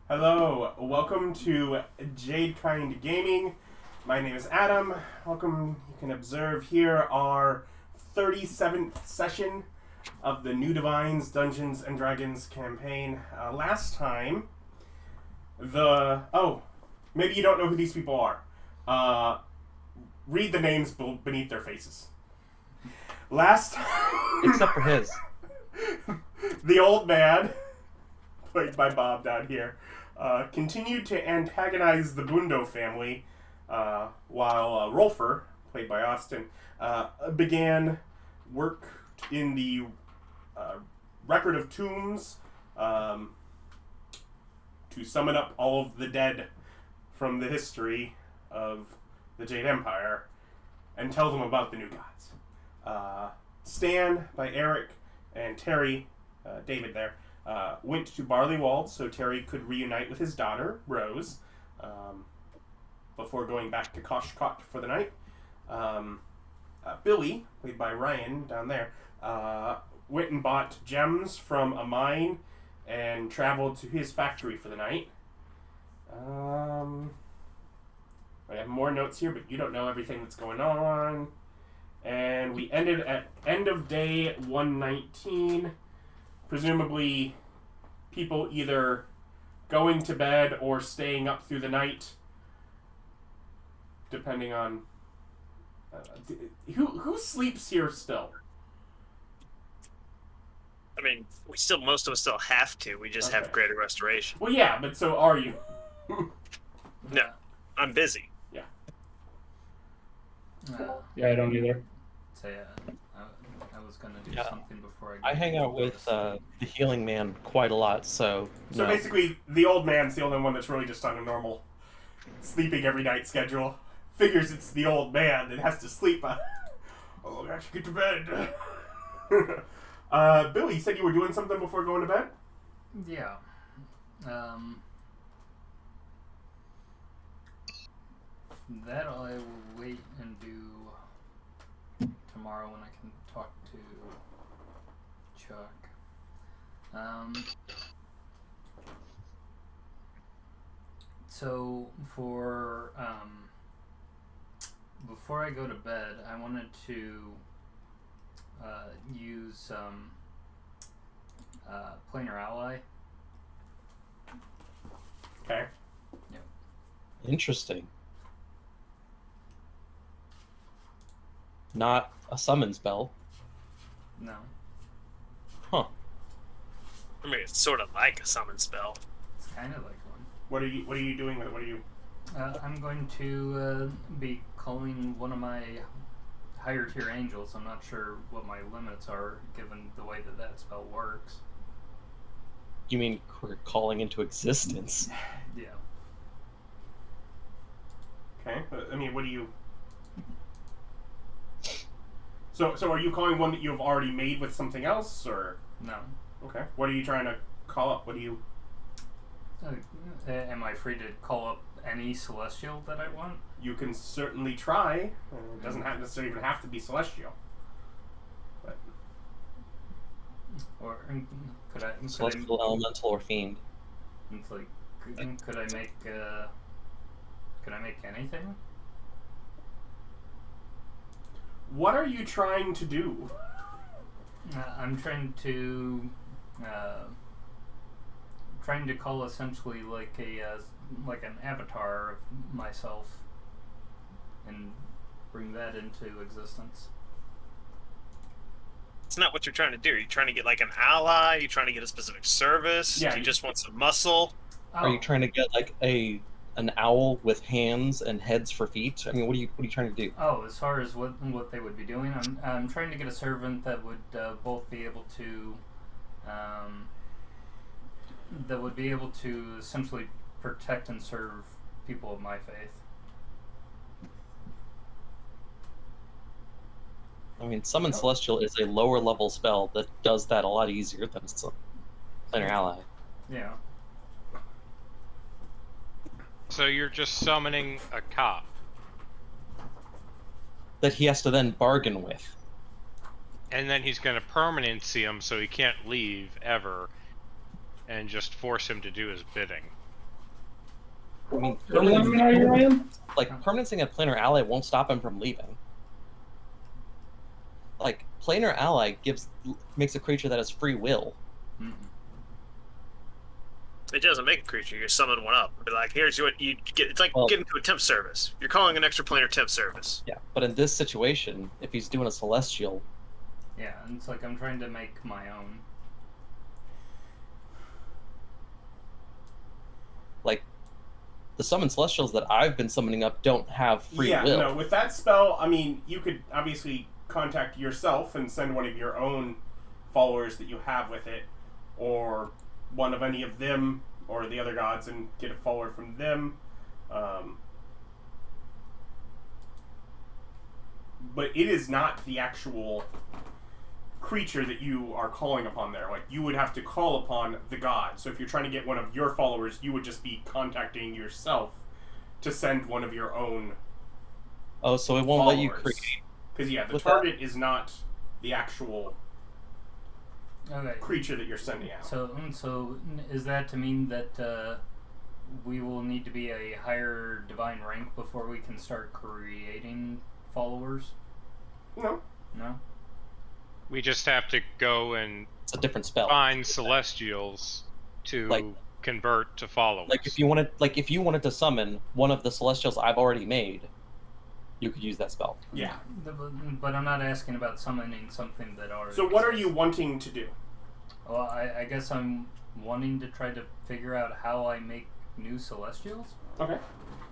Hello, welcome to Jade Gaming. My name is Adam. Welcome. You can observe here our 37th session of the New Divines Dungeons and Dragons campaign. Last time, maybe you don't know who these people are. Read the names beneath their faces. Last time, except for his. The old man, played by Bob down here, continued to antagonize the Bundo family, while Rolfur, played by Austin, began work in the Record of Tombs to summon up all of the dead from the history of the Jade Empire and tell them about the new gods. Stan, by Eric, and Terry, David there, went to Barleywald so Terry could reunite with his daughter, Rose, before going back to Koshkot for the night. Billy, played by Ryan down there, went and bought gems from a mine and traveled to his factory for the night. I have more notes here, but you don't know everything that's going on. And we ended at end of day 119. Presumably, people either going to bed or staying up through the night, depending on who sleeps here still. I mean, most of us still have to. We just have greater restoration. Well, yeah, but so are you? No, I'm busy. Yeah. Yeah, I don't either. So yeah, I was gonna do something before I hang out with the healing man quite a lot, so... So basically, the old man's the only one that's really just on a normal sleeping every night schedule. Figures it's the old man that has to sleep. Oh, I should get to bed. Billy, you said you were doing something before going to bed? Yeah. That I will wait and do tomorrow when I can talk to Chuck. So for before I go to bed, I wanted to use Planar Ally. Okay. Yep. Interesting. Not a summon spell. No. Huh. I mean, it's sort of like a summon spell. It's kind of like one. What are you doing with it? What are you... I'm going to be calling one of my higher tier angels. I'm not sure what my limits are, given the way that spell works. You mean we're calling into existence? Yeah. Okay. I mean, what do you... So are you calling one that you have already made with something else, or... No. Okay. What are you trying to call up? What do you... Am I free to call up any celestial that I want? You can certainly try. It doesn't necessarily even have to be celestial. But... Or could I... Celestial, elemental, or fiend. It's like, could I make anything? What are you trying to do? I'm trying to call essentially like an avatar of myself and bring that into existence. It's not what you're trying to do. Are you trying to get like an ally? Are you trying to get a specific service? Yeah. Do you just want some muscle? Oh. Are you trying to get like an owl with hands and heads for feet? I mean, what are you trying to do? Oh, as far as what they would be doing, I'm trying to get a servant that would both be able to essentially protect and serve people of my faith. I mean, Summon Celestial is a lower level spell that does that a lot easier than Planar Ally. Yeah. So you're just summoning a cop. That he has to then bargain with. And then he's going to permanency him so he can't leave ever, and just force him to do his bidding. I mean, like permanenting a planar ally won't stop him from leaving. Like planar ally makes a creature that has free will. Mm-mm. It doesn't make a creature. You summon one up. Be like, here's what you get. It's like getting to a temp service. You're calling an extra planar temp service. Yeah, but in this situation, if he's doing a celestial, Yeah, and it's like I'm trying to make my own. like the summon celestials that I've been summoning up don't have free will. No, with that spell, I mean, you could obviously contact yourself and send one of your own followers that you have with it, or one of any of them, or the other gods, and get a follower from them. But it is not the actual creature that you are calling upon there. Like, you would have to call upon the god. So if you're trying to get one of your followers, you would just be contacting yourself to send one of your own Oh, so it won't let you create. Because, yeah, the with target is not the actual Okay. creature that you're sending out. So is that to mean that we will need to be a higher divine rank before we can start creating followers? No. No? We just have to go and It's a different spell. find celestials to Like- convert to followers. Like if you wanted to summon one of the celestials I've already made, you could use that spell. Yeah. But I'm not asking about summoning something that already So what are exists. you wanting to do? Well, I guess I'm wanting to try to figure out how I make new celestials. Okay.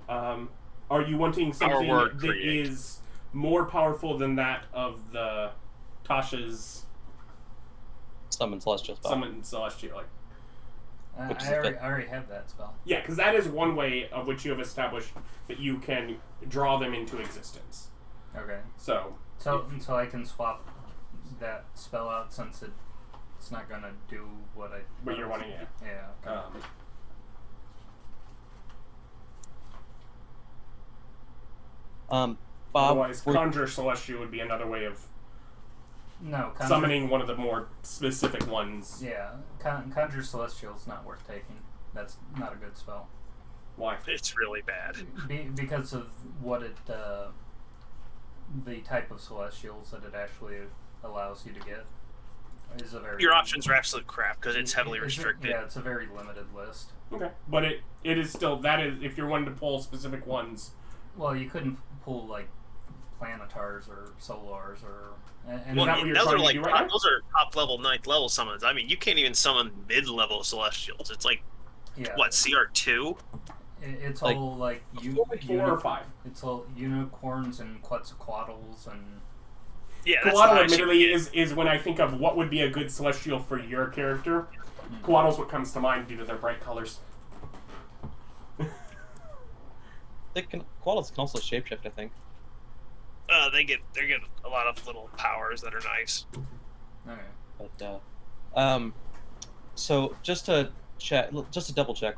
Are you wanting something word that create. is more powerful than that of the Tasha's Summon celestial spell. summoned celestial? Like, Which is I a already have that spell. yeah, because that is one way of which you have established that you can draw them into existence. Okay. So So I can swap that spell out since it's not gonna do what you're wanting, yeah. Yeah. Okay. Bob, Otherwise, were- Conjure Celestial would be another way of No, Conjure, summoning one of the more specific ones. Yeah, Conjure Celestial's not worth taking. That's not a good spell. Why? It's really bad. Because of what it, the type of Celestials that it actually allows you to get is a very... Your options are absolute crap because it's heavily It's a- restricted. Yeah, it's a very limited list. Okay. But it is still, that is, if you're wanting to pull specific ones. Well, you couldn't pull, like, Planetars or Solars or... And Is Well, that what you're those trying are to like do right now? those are top level, 9th level summons. I mean, you can't even summon mid-level celestials. It's like yeah, what, CR2? It's Like, all like 4 or 5. It's all unicorns and Quetzalcoatls and Yeah, that's Coatl, not admittedly, is when I think of what would be a good celestial for your character. Coatl's what comes to mind due to their bright colors. Koalas can also shapeshift, I think. they get a lot of little powers that are nice. okay. But so just to double check.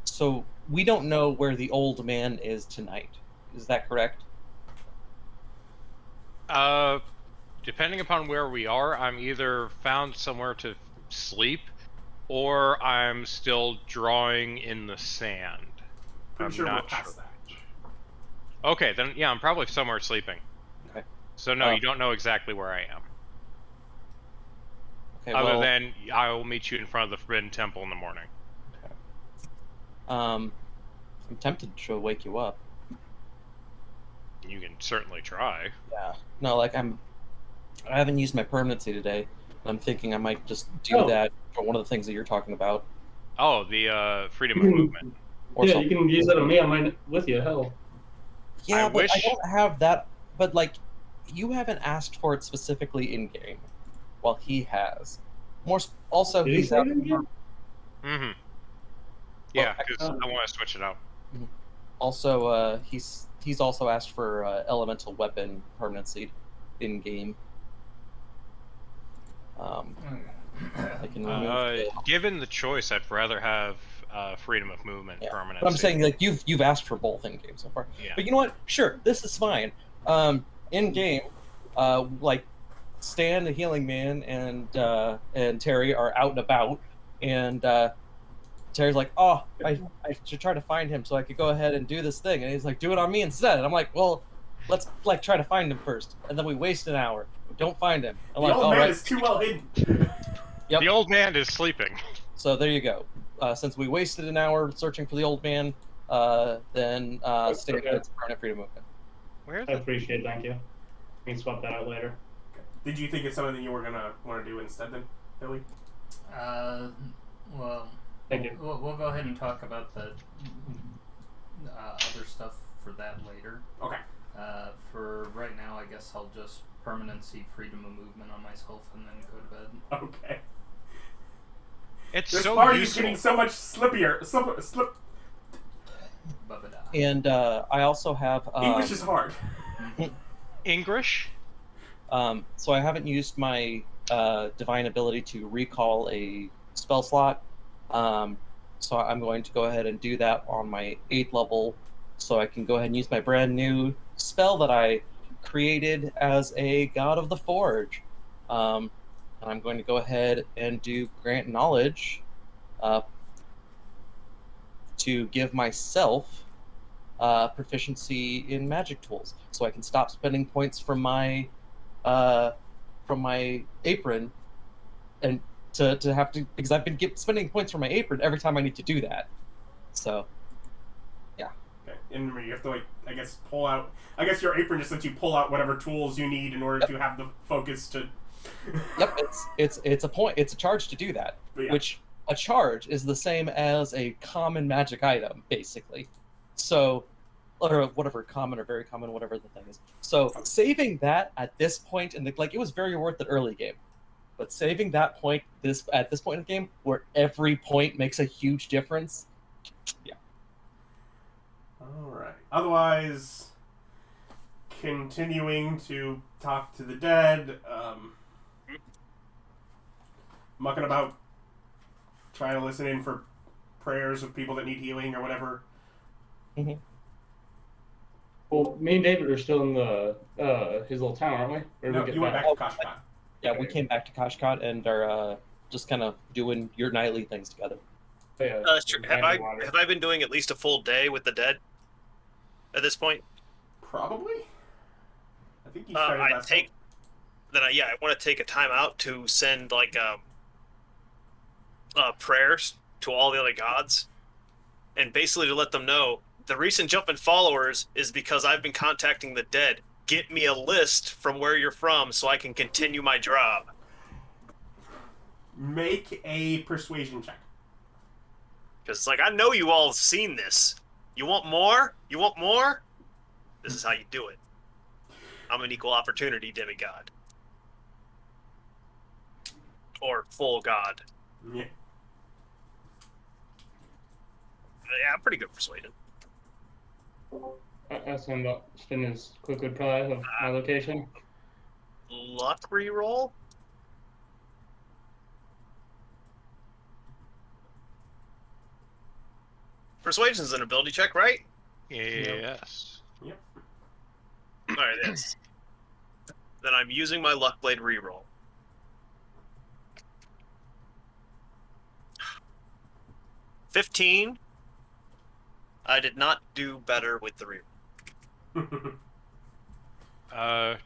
So we don't know where the old man is tonight. Is that correct? Depending upon where we are, I'm either found somewhere to sleep, or I'm still drawing in the sand. Pretty I'm sure we're not past sure. that. Okay, then yeah, I'm probably somewhere sleeping. Okay. So no, you don't know exactly where I am. Okay. Other well, than I will meet you in front of the Forbidden Temple in the morning. I'm tempted to wake you up. You can certainly try. Yeah. No, like I haven't used my permanency today. I'm thinking I might just do that for one of the things that you're talking about. Oh, the freedom of movement. Or Yeah, something. you can use that on me. I might with you. Hell. Yeah, I but I wish- don't have that. But like, you haven't asked for it specifically in game, while he has. Also, Did he he's say out. it in game? Mm-hmm. Yeah, Well, because I want to switch it out. Also, he's also asked for elemental weapon permanency in game. I can remove. Given the choice, I'd rather have freedom of movement Yeah. permanency. But I'm saying like you've asked for both in game so far. Yeah. But you know what? Sure, this is fine. In game, like Stan, the healing man, and Terry are out and about, and Terry's like, oh, I should try to find him so I could go ahead and do this thing. And he's like, do it on me instead. And I'm like, well, let's like try to find him first. And then we waste an hour. We don't find him. I'm The like, old all man right. is too well hidden. Yep. The old man is sleeping. So there you go. Since we wasted an hour searching for the old man, then Stan okay. gets permanent freedom movement. Where I the appreciate it, thank you. We can swap that out later. Did you think it's something you were gonna want to do instead then, Billy? Well, Thank you. we'll go ahead and talk about the other stuff for that later. Okay. For right now, I guess I'll just permanency freedom of movement on myself and then go to bed. Okay. It's This so party is useful. getting so much slippier. Slip. Ba-ba-da. And I also have English is hard. English? so I haven't used my divine ability to recall a spell slot. So I'm going to go ahead and do that on my 8th level, so I can go ahead and use my brand new spell that I created as a god of the forge. And I'm going to go ahead and do grant knowledge to give myself proficiency in magic tools, so I can stop spending points from my apron, and to have to, because I've been spending points from my apron every time I need to do that. So Okay. And remember, you have to, like, I guess, pull out. I guess your apron just lets you pull out whatever tools you need in order to have the focus to. yep, it's a point. It's a charge to do that. But yeah. Which a charge is the same as a common magic item, basically. So, or whatever, common or very common, whatever the thing is. So saving that at this point in the, like, it was very worth it early game, but saving that point at this point in the game where every point makes a huge difference. Yeah. All right. Otherwise, continuing to talk to the dead, mucking about, trying to listen in for prayers of people that need healing or whatever. Mm-hmm. Well, me and David are still in the his little town, aren't we? Or did No, we get you went back to Kashkat. Yeah, we came back to Kashkat and are just kind of doing your nightly things together. Oh, yeah. That's true. Have Water. I been doing at least a full day with the dead at this point? Probably. I think you started last time. I want to take a time out to send like prayers to all the other gods, and basically to let them know the recent jump in followers is because I've been contacting the dead. Get me a list from where you're from so I can continue my job. Make a persuasion check. Because it's like, I know you all have seen this. You want more? You want more? This is how you do it. I'm an equal opportunity demigod. Or full god. Yeah. Yeah, I'm pretty good persuaded. I asked him about spin his quick would try of my location. Luck reroll? Persuasion's an ability check, right? Yes. Yep. Alright, yes. Then I'm using my luck blade reroll. $15. I did not do better with the reroll.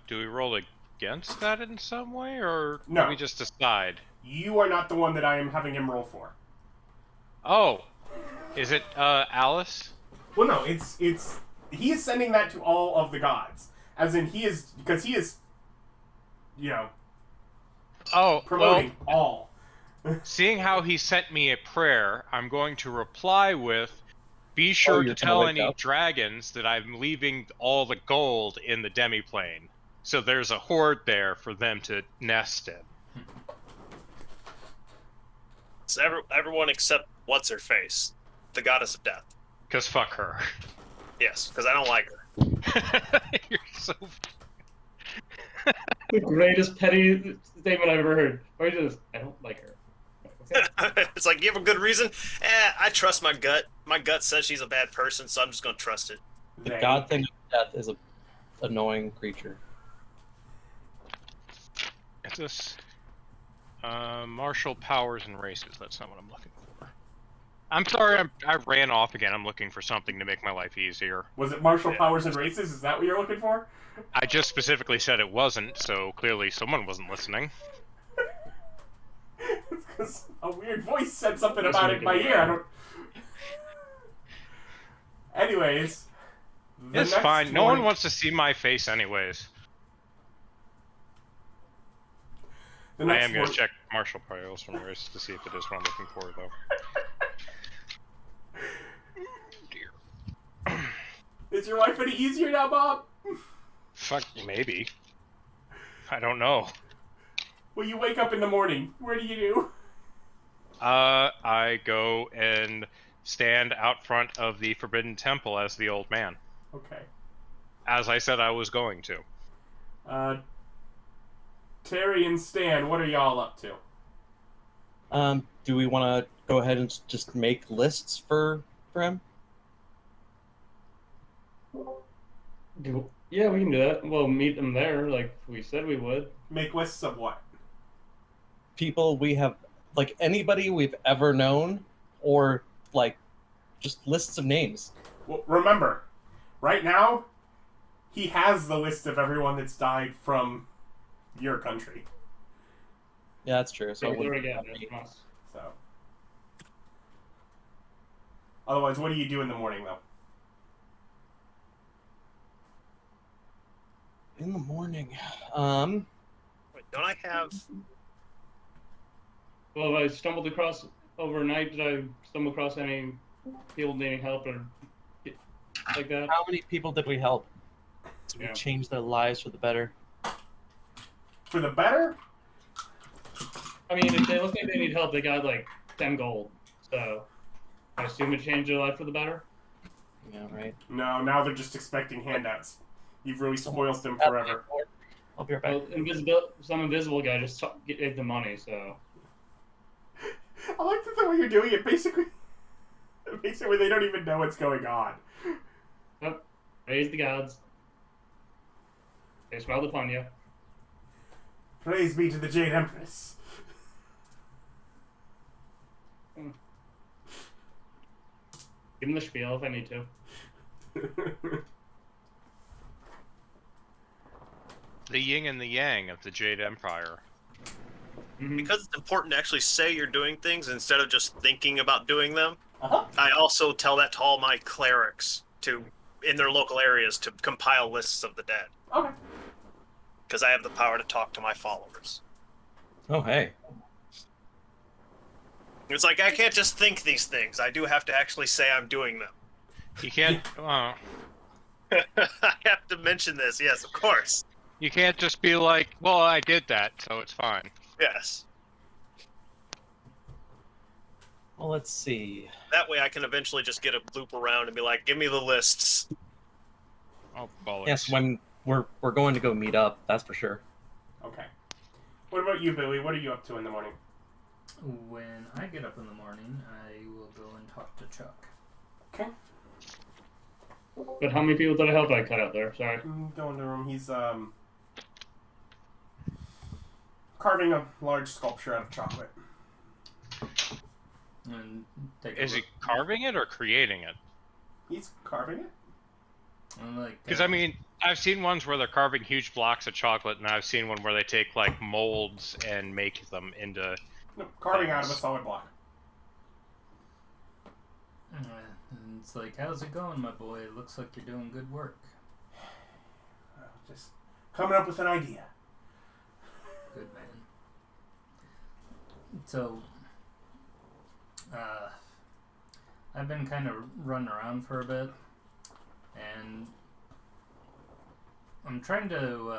Do we roll against that in some way, or No. do we just decide? You are not the one that I am having him roll for. Oh, is it Alice? Well, no, it's he is sending that to all of the gods, as in he is, because he is, Oh, promoting all. seeing how he sent me a prayer, I'm going to reply with, be sure you're to gonna tell wake any up? dragons that I'm leaving all the gold in the demiplane. So there's a hoard there for them to nest in. So everyone except what's-her-face, the goddess of death. Because fuck her. Yes, because I don't like her. You're so... The greatest petty statement I've ever heard. Or just, I don't like her. Okay. It's like, you have a good reason? I trust my gut. My gut says she's a bad person, so I'm just going to trust it. The They- god thing of death is a annoying creature. It's this... martial powers and races. That's not what I'm looking for. I'm sorry, I ran off again. I'm looking for something to make my life easier. Was it martial powers and races? Is that what you're looking for? I just specifically said it wasn't, so clearly someone wasn't listening. It's because a weird voice said something about it in my ear. I don't... Anyways. It's fine. No one wants to see my face anyways. I am going to check martial powers from race to see if it is what I'm looking for, though. Dear. Is your life any easier now, Bob? Fuck, maybe. I don't know. Well, you wake up in the morning. What do you do? I go and stand out front of the Forbidden Temple as the old man. Okay. As I said I was going to. Terry and Stan, what are y'all up to? Do we want to go ahead and just make lists for him? Yeah, we can do that. We'll meet them there, like we said we would. Make lists of what? People we have, like anybody we've ever known, or like just lists of names. Well, remember, right now, he has the list of everyone that's died from your country. Yeah, that's true. So, So. Otherwise, what do you do in the morning, though? In the morning, Wait, don't I have? Well, if I stumbled across overnight, did I stumble across any people needing help or like that? How many people did we help? So we Yeah. changed their lives for the better. For the better? I mean, if they look like they need help, they got like 10 gold. So I assume it changed their life for the better. Yeah, right. No, now they're just expecting handouts. You've really spoiled them forever. I'll be right back. Well, some invisible guy just gave them money, so. I like the way you're doing it. Basically, they don't even know what's going on. Oh, praise the gods. They smiled upon you. Praise be to the Jade Empress. Give him the spiel if I need to. The yin and the yang of the Jade Empire. Mm-hmm. Because it's important to actually say you're doing things instead of just thinking about doing them. Uh-huh. I also tell that to all my clerics in their local areas to compile lists of the dead. Okay. Because I have the power to talk to my followers. Oh, hey. It's like I can't just think these things. I do have to actually say I'm doing them. You can't. I have to mention this. Yes, of course. You can't just be like, well, I did that, so it's fine. Yes. Well, let's see. That way I can eventually just get a loop around and be like, give me the lists. Oh, bollocks. Yes, when we're going to go meet up, that's for sure. Okay. What about you, Billy? What are you up to in the morning? When I get up in the morning, I will go and talk to Chuck. Okay. But how many people did I help I cut out there? Sorry. Go into the room. He's carving a large sculpture out of chocolate. And Is he carving it or creating it? He's carving it? Because, I mean, I've seen ones where they're carving huge blocks of chocolate, and I've seen one where they take, like, molds and make them into... No, carving out of a solid block. and it's like, how's it going, my boy? It looks like you're doing good work. Just coming up with an idea. Good man. So, I've been kind of running around for a bit, and I'm trying to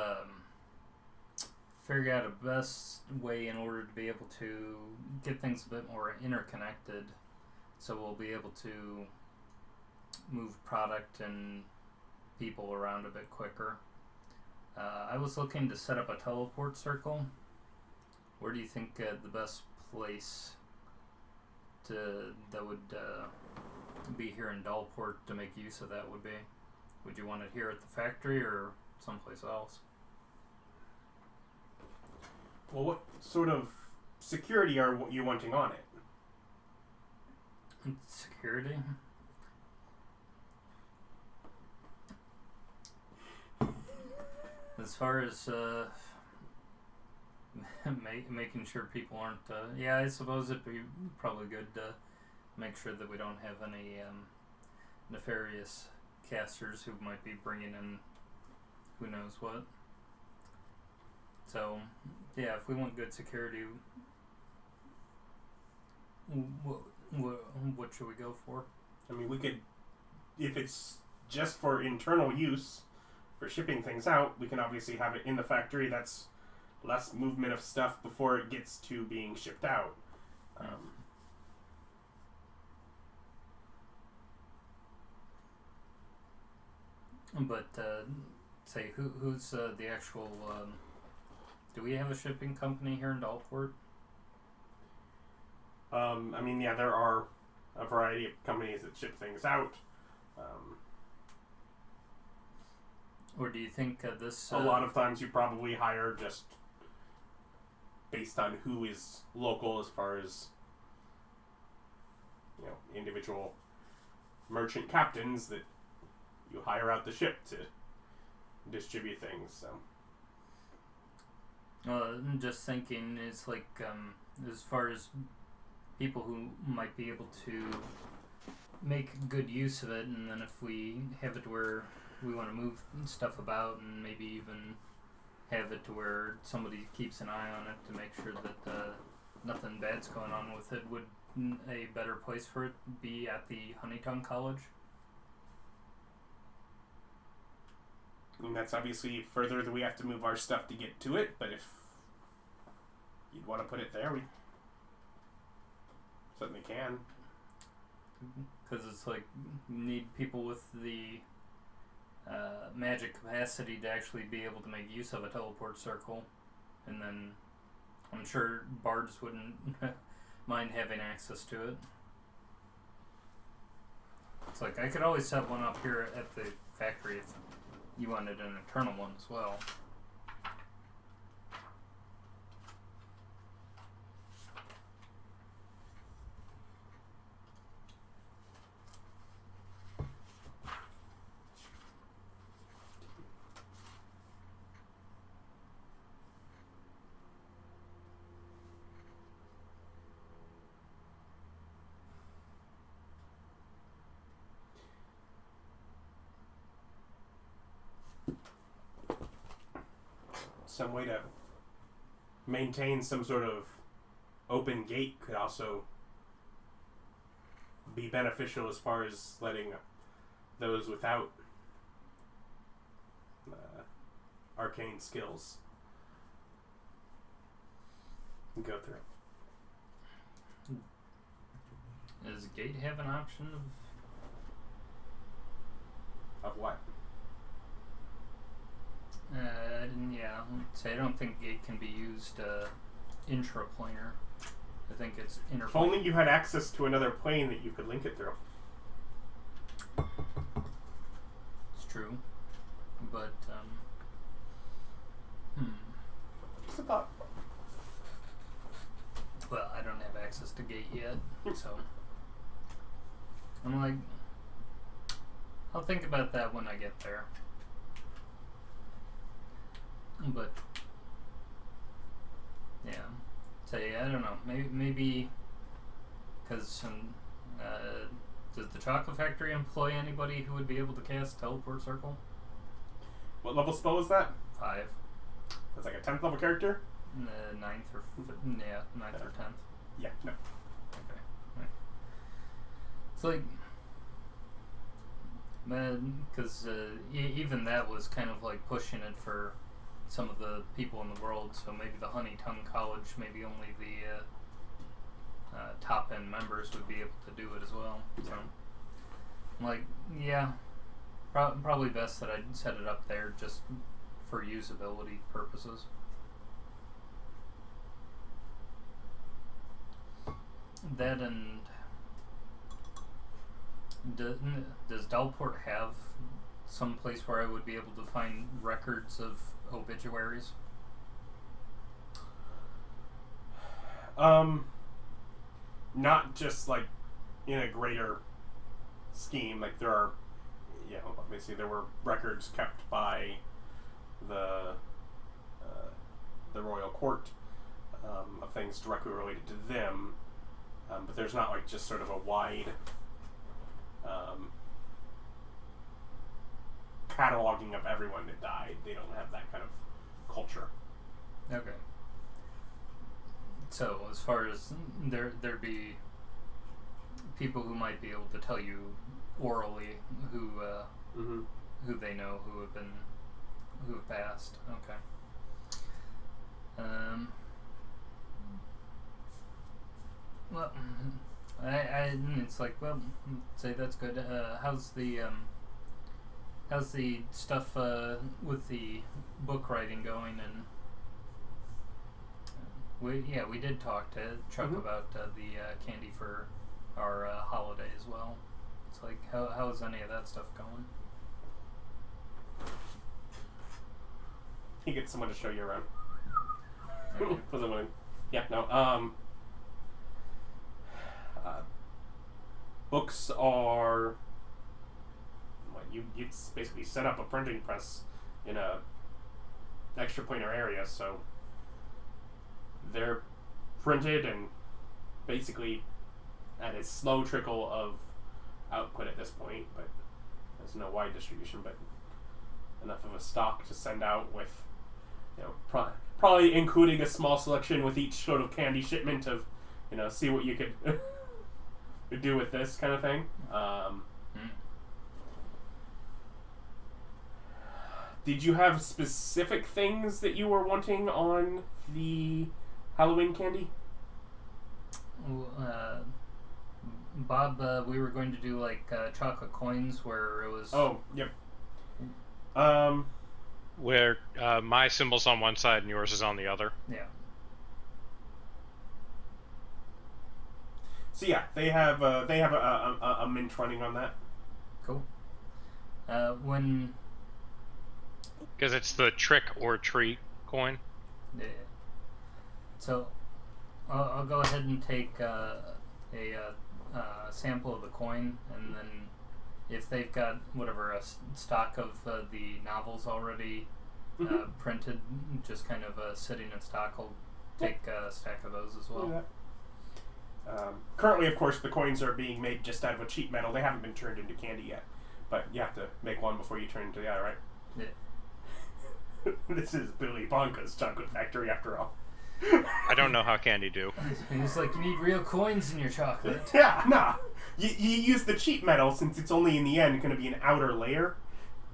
figure out a best way in order to be able to get things a bit more interconnected, so we'll be able to move product and people around a bit quicker. I was looking to set up a teleport circle. Where do you think the best place that would be here in Dalport to make use of that would be? Would you want it here at the factory or someplace else? Well, what sort of security are you wanting on it? Security. As far as making sure people aren't, yeah, I suppose it'd be probably good to make sure that we don't have any nefarious casters who might be bringing in who knows what. So, yeah, if we want good security, what should we go for? I mean, we could, if it's just for internal use, for shipping things out, we can obviously have it in the factory. That's less movement of stuff before it gets to being shipped out. But say who's the actual? Do we have a shipping company here in Dalport? I mean, yeah, there are a variety of companies that ship things out. Or do you think this? A lot of times you probably hire just based on who is local as far as, you know, individual merchant captains that you hire out the ship to distribute things. So. I'm just thinking, it's like as far as people who might be able to make good use of it, and then if we have it to where we want to move stuff about and maybe even have it to where somebody keeps an eye on it to make sure that nothing bad's going on with it, would a better place for it be at the Honeytongue College? I mean, that's obviously further that we have to move our stuff to get to it, but if you'd want to put it there, we certainly can. Because it's like, you need people with the magic capacity to actually be able to make use of a teleport circle, and then I'm sure bards wouldn't mind having access to it. It's like, I could always set one up here at the factory if you wanted an eternal one as well. Some way to maintain some sort of open gate could also be beneficial as far as letting those without arcane skills go through. Does Gate have an option Of what? yeah, say I don't think Gate can be used intraplanar. I think it's interplanar. If only you had access to another plane that you could link it through. It's true, but Just a thought. well, I don't have access to Gate yet, so I'm like, I'll think about that when I get there. But yeah, say I don't know. Maybe because does the Chocolate Factory employ anybody who would be able to cast Teleport Circle? What level spell is that? 5. That's like a 10th level character? 9th or 9th or 10th. Yeah, no. Okay. Right. It's like, man, because even that was kind of like pushing it for some of the people in the world. So maybe the Honeytongue College, maybe only the top end members would be able to do it as well. So I'm like, yeah, probably best that I set it up there just for usability purposes. That, and does Dalport have some place where I would be able to find records of obituaries? Not just like in a greater scheme, like there are, obviously there were records kept by the royal court of things directly related to them, but there's not like just sort of a wide cataloging of everyone that died. They don't have that kind of culture. Okay. So, as far as there'd be people who might be able to tell you orally who they know who have passed. Okay. Well, it's like, well, say that's good. How's the stuff with the book writing going? And we did talk to Chuck about the candy for our holiday as well. It's like, how is any of that stuff going? You get someone to show you around. Okay. For the winning. Yeah, no. Books are. Well, you basically set up a printing press in a extraplanar area, so they're printed and basically at a slow trickle of output at this point, but there's no wide distribution, but enough of a stock to send out with, probably including a small selection with each sort of candy shipment of, see what you could do with this kind of thing. Did you have specific things that you were wanting on the Halloween candy? Bob, we were going to do like chocolate coins where it was. Oh, yep. Where my symbol's on one side and yours is on the other. Yeah. So yeah, they have a mint running on that. Cool. When. Because it's the trick or treat coin. Yeah. So, I'll go ahead and take a sample of the coin, and then if they've got a stock of the novels already printed, just kind of sitting in stock, I'll take a stack of those as well. Currently, of course, the coins are being made just out of a cheap metal. They haven't been turned into candy yet, but you have to make one before you turn into the other, right? Yeah. This is Billy Bonka's chocolate factory, after all. I don't know how candy do. It's like, you need real coins in your chocolate. Yeah, nah. You use the cheap metal since it's only in the end going to be an outer layer.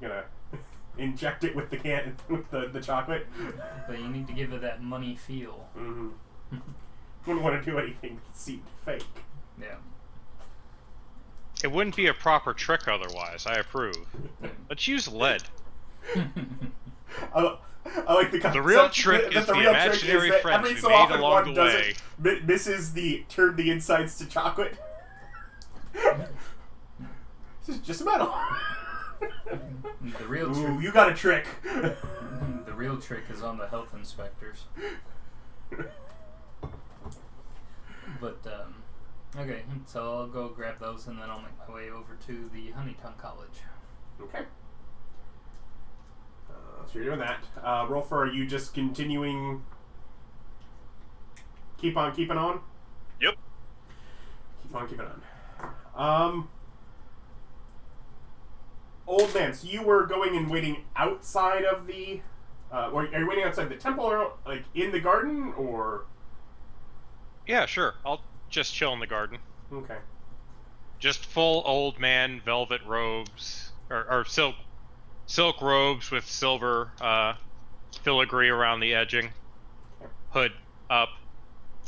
You're gonna inject it with the chocolate. But you need to give it that money feel. Mm-hmm. Wouldn't want to do anything that seemed fake. Yeah. It wouldn't be a proper trick otherwise. I approve. Let's use lead. I like the real trick is the imaginary friends we made along the way. Misses turn the insides to chocolate. This is just metal. The real Ooh, you got a trick. The real trick is on the health inspectors. But okay, so I'll go grab those and then I'll make my way over to the Honeytongue College. Okay. So you're doing that. Rolfur, are you just continuing? Keep on keeping on? Yep. Keep on keeping on. Old man, so you were going and waiting outside of the... are you waiting outside the temple, or like in the garden, or... Yeah, sure. I'll just chill in the garden. Okay. Just full old man velvet robes, or silk robes with silver filigree around the edging. Hood up,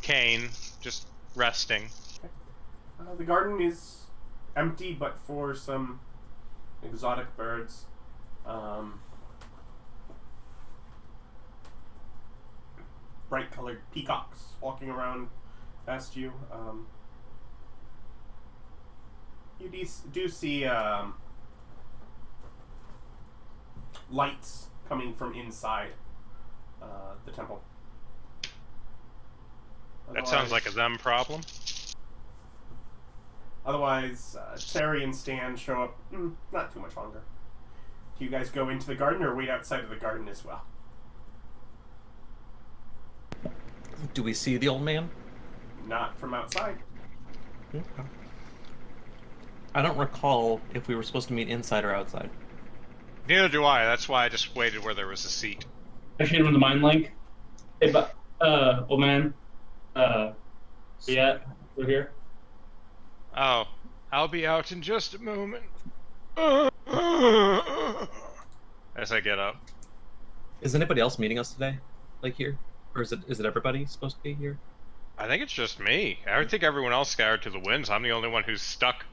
cane, just resting. Okay. The garden is empty, but for some exotic birds. Bright-colored peacocks walking around past you. You do see lights coming from inside the temple. That sounds like a them problem. Otherwise, Terry and Stan show up not too much longer. Do you guys go into the garden or wait outside of the garden as well? Do we see the old man? Not from outside. Okay. I don't recall if we were supposed to meet inside or outside. Neither do I. That's why I just waited where there was a seat. I shoot him with the mind link. Hey, but old man. Yeah, we're here. Oh, I'll be out in just a moment. As I get up. Is anybody else meeting us today? Like here? Or is it everybody supposed to be here? I think it's just me. I think everyone else scattered to the winds. I'm the only one who's stuck.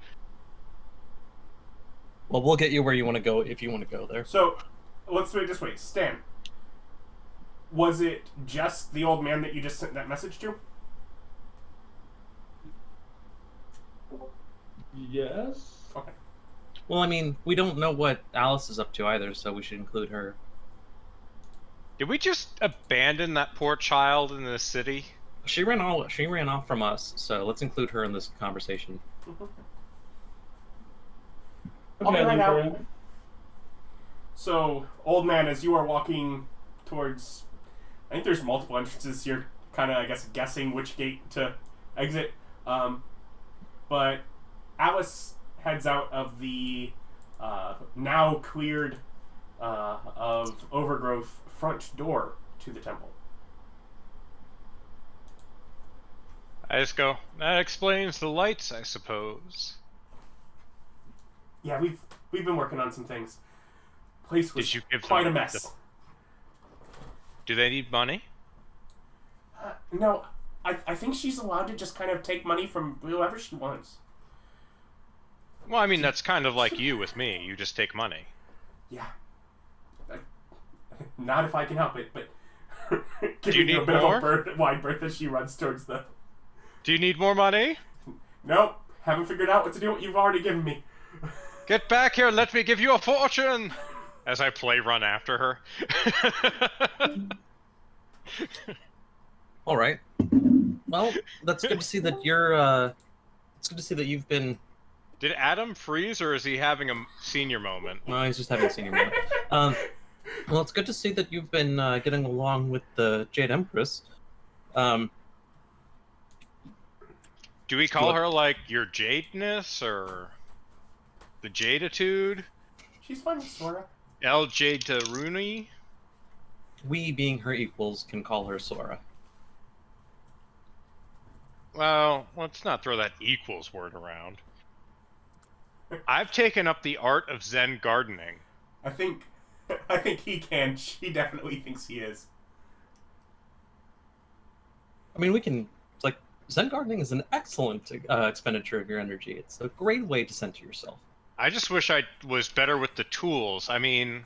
Well, we'll get you where you want to go if you want to go there. So, let's wait. Just wait. Stan, was it just the old man that you just sent that message to? Yes. Okay. Well, I mean, we don't know what Alice is up to either, so we should include her. Did we just abandon that poor child in the city? She ran off from us, so let's include her in this conversation. I'll be Okay, right then out. for- So, old man, as you are walking towards, I think there's multiple entrances. You're kind of, I guess, guessing which gate to exit. But Alice heads out of the now cleared of overgrowth front door to the temple. I just go, that explains the lights, I suppose. Yeah, we've been working on some things. Place was Did you give quite a them mess. Do they need money? No, I think she's allowed to just kind of take money from whoever she wants. Well, I mean, that's kind of like you with me. You just take money. Yeah. Not if I can help it, but Do you giving her need a bit more? of a wide berth as she runs towards the... Do you need more money? Nope, haven't figured out what to do with what you've already given me. Get back here and let me give you a fortune! As I play run after her. All right. Well, that's good to see that you're. It's good to see that you've been. Did Adam freeze, or is he having a senior moment? Well, he's just having a senior moment. Well, it's good to see that you've been getting along with the Jade Empress. Do we call her, like, your jadeness, or the jaditude? She's fine with Sora. El Jaderuni? We, being her equals, can call her Sora. Well, let's not throw that equals word around. I've taken up the art of Zen gardening. I think he can. She definitely thinks he is. I mean, we can. Like, Zen gardening is an excellent expenditure of your energy. It's a great way to center yourself. I just wish I was better with the tools. I mean,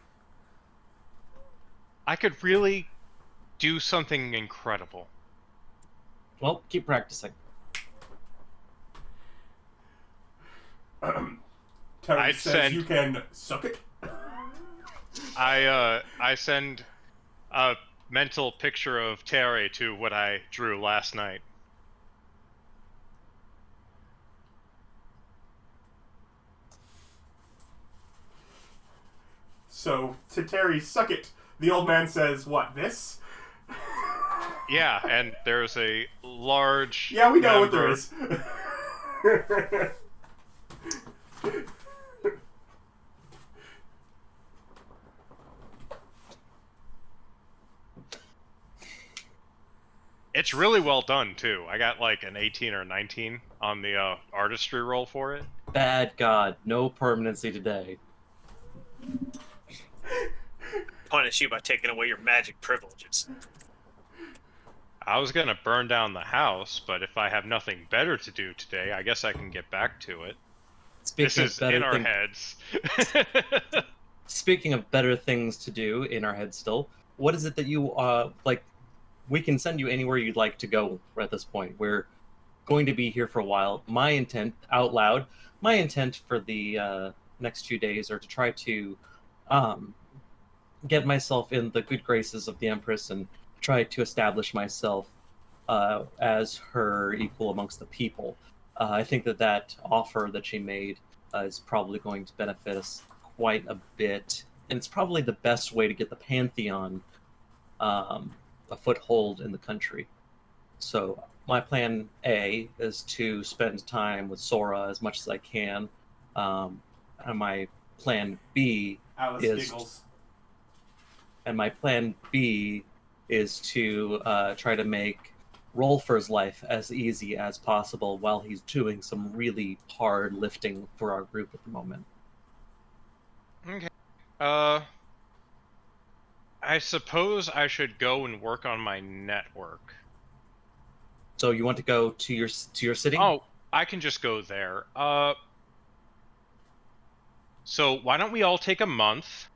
I could really do something incredible. Well, keep practicing. Terry I'd says send- you can suck it. I send a mental picture of Terry to what I drew last night. So, to Terry, suck it. The old man says, what, this? Yeah, and there's a large. Yeah, we know what member- there is. It's really well done too. I got like an 18 or 19 on the artistry roll for it. Bad God, no permanency today. Punish you by taking away your magic privileges. I was gonna burn down the house, but if I have nothing better to do today, I guess I can get back to it. This is in our heads. Speaking of better things to do in our heads still, what is it that you like? We can send you anywhere you'd like to go at this point. We're going to be here for a while. My intent, out loud, my intent for the next few days are to try to get myself in the good graces of the Empress and try to establish myself as her equal amongst the people. I think that offer that she made is probably going to benefit us quite a bit, and it's probably the best way to get the pantheon a foothold in the country. So my plan A is to spend time with Sora as much as I can, and my plan B Alice is giggles. and my plan B is to try to make Rolfur's life as easy as possible while he's doing some really hard lifting for our group at the moment. Okay. I suppose I should go and work on my network. So you want to go to your city? Oh, I can just go there. So why don't we all take a month?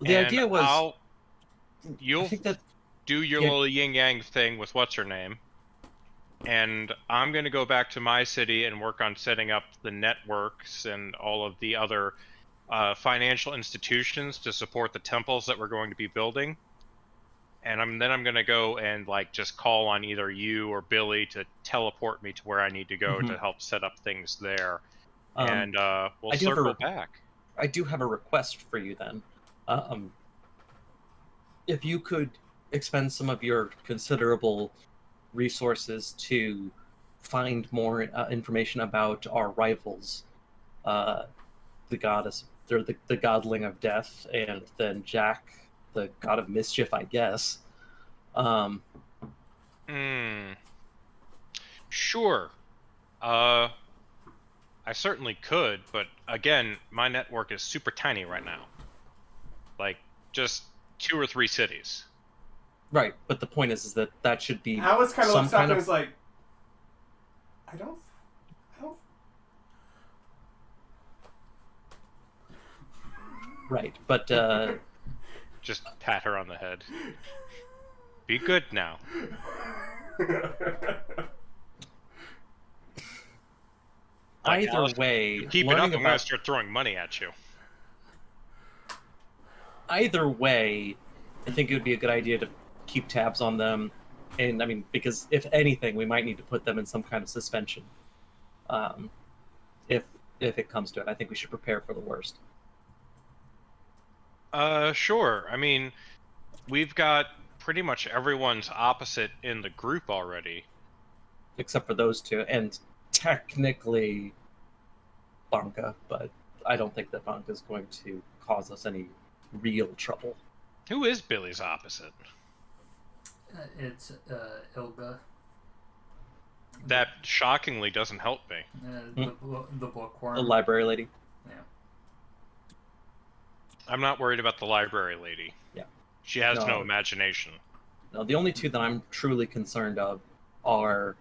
The idea was you'll I think that do your little yin yang thing with what's her name, and I'm gonna go back to my city and work on setting up the networks and all of the other financial institutions to support the temples that we're going to be building. And then I'm gonna go and just call on either you or Billy to teleport me to where I need to go to help set up things there. And we'll circle back. I do have a request for you then. If you could expend some of your considerable resources to find more information about our rivals, the goddess, or the godling of death, and then Jack, the god of mischief, I guess. Sure. I certainly could, but again, my network is super tiny right now. Just 2 or 3 cities. Right, but the point is that should be Alice kind of looks up and of... is like, I don't. Right, but just pat her on the head. Be good now. Either way, keep it up, I'm gonna start throwing money at you. Either way, I think it would be a good idea to keep tabs on them, and I mean, because if anything, we might need to put them in some kind of suspension. If it comes to it, I think we should prepare for the worst. Sure. I mean, we've got pretty much everyone's opposite in the group already, except for those two, and technically Bonka, but I don't think that Bonka is going to cause us any real trouble. Who is Billy's opposite? It's Ilga. That shockingly doesn't help me. The bookworm. The library lady. Yeah. I'm not worried about the library lady. Yeah. She has no imagination. No, the only two that I'm truly concerned of are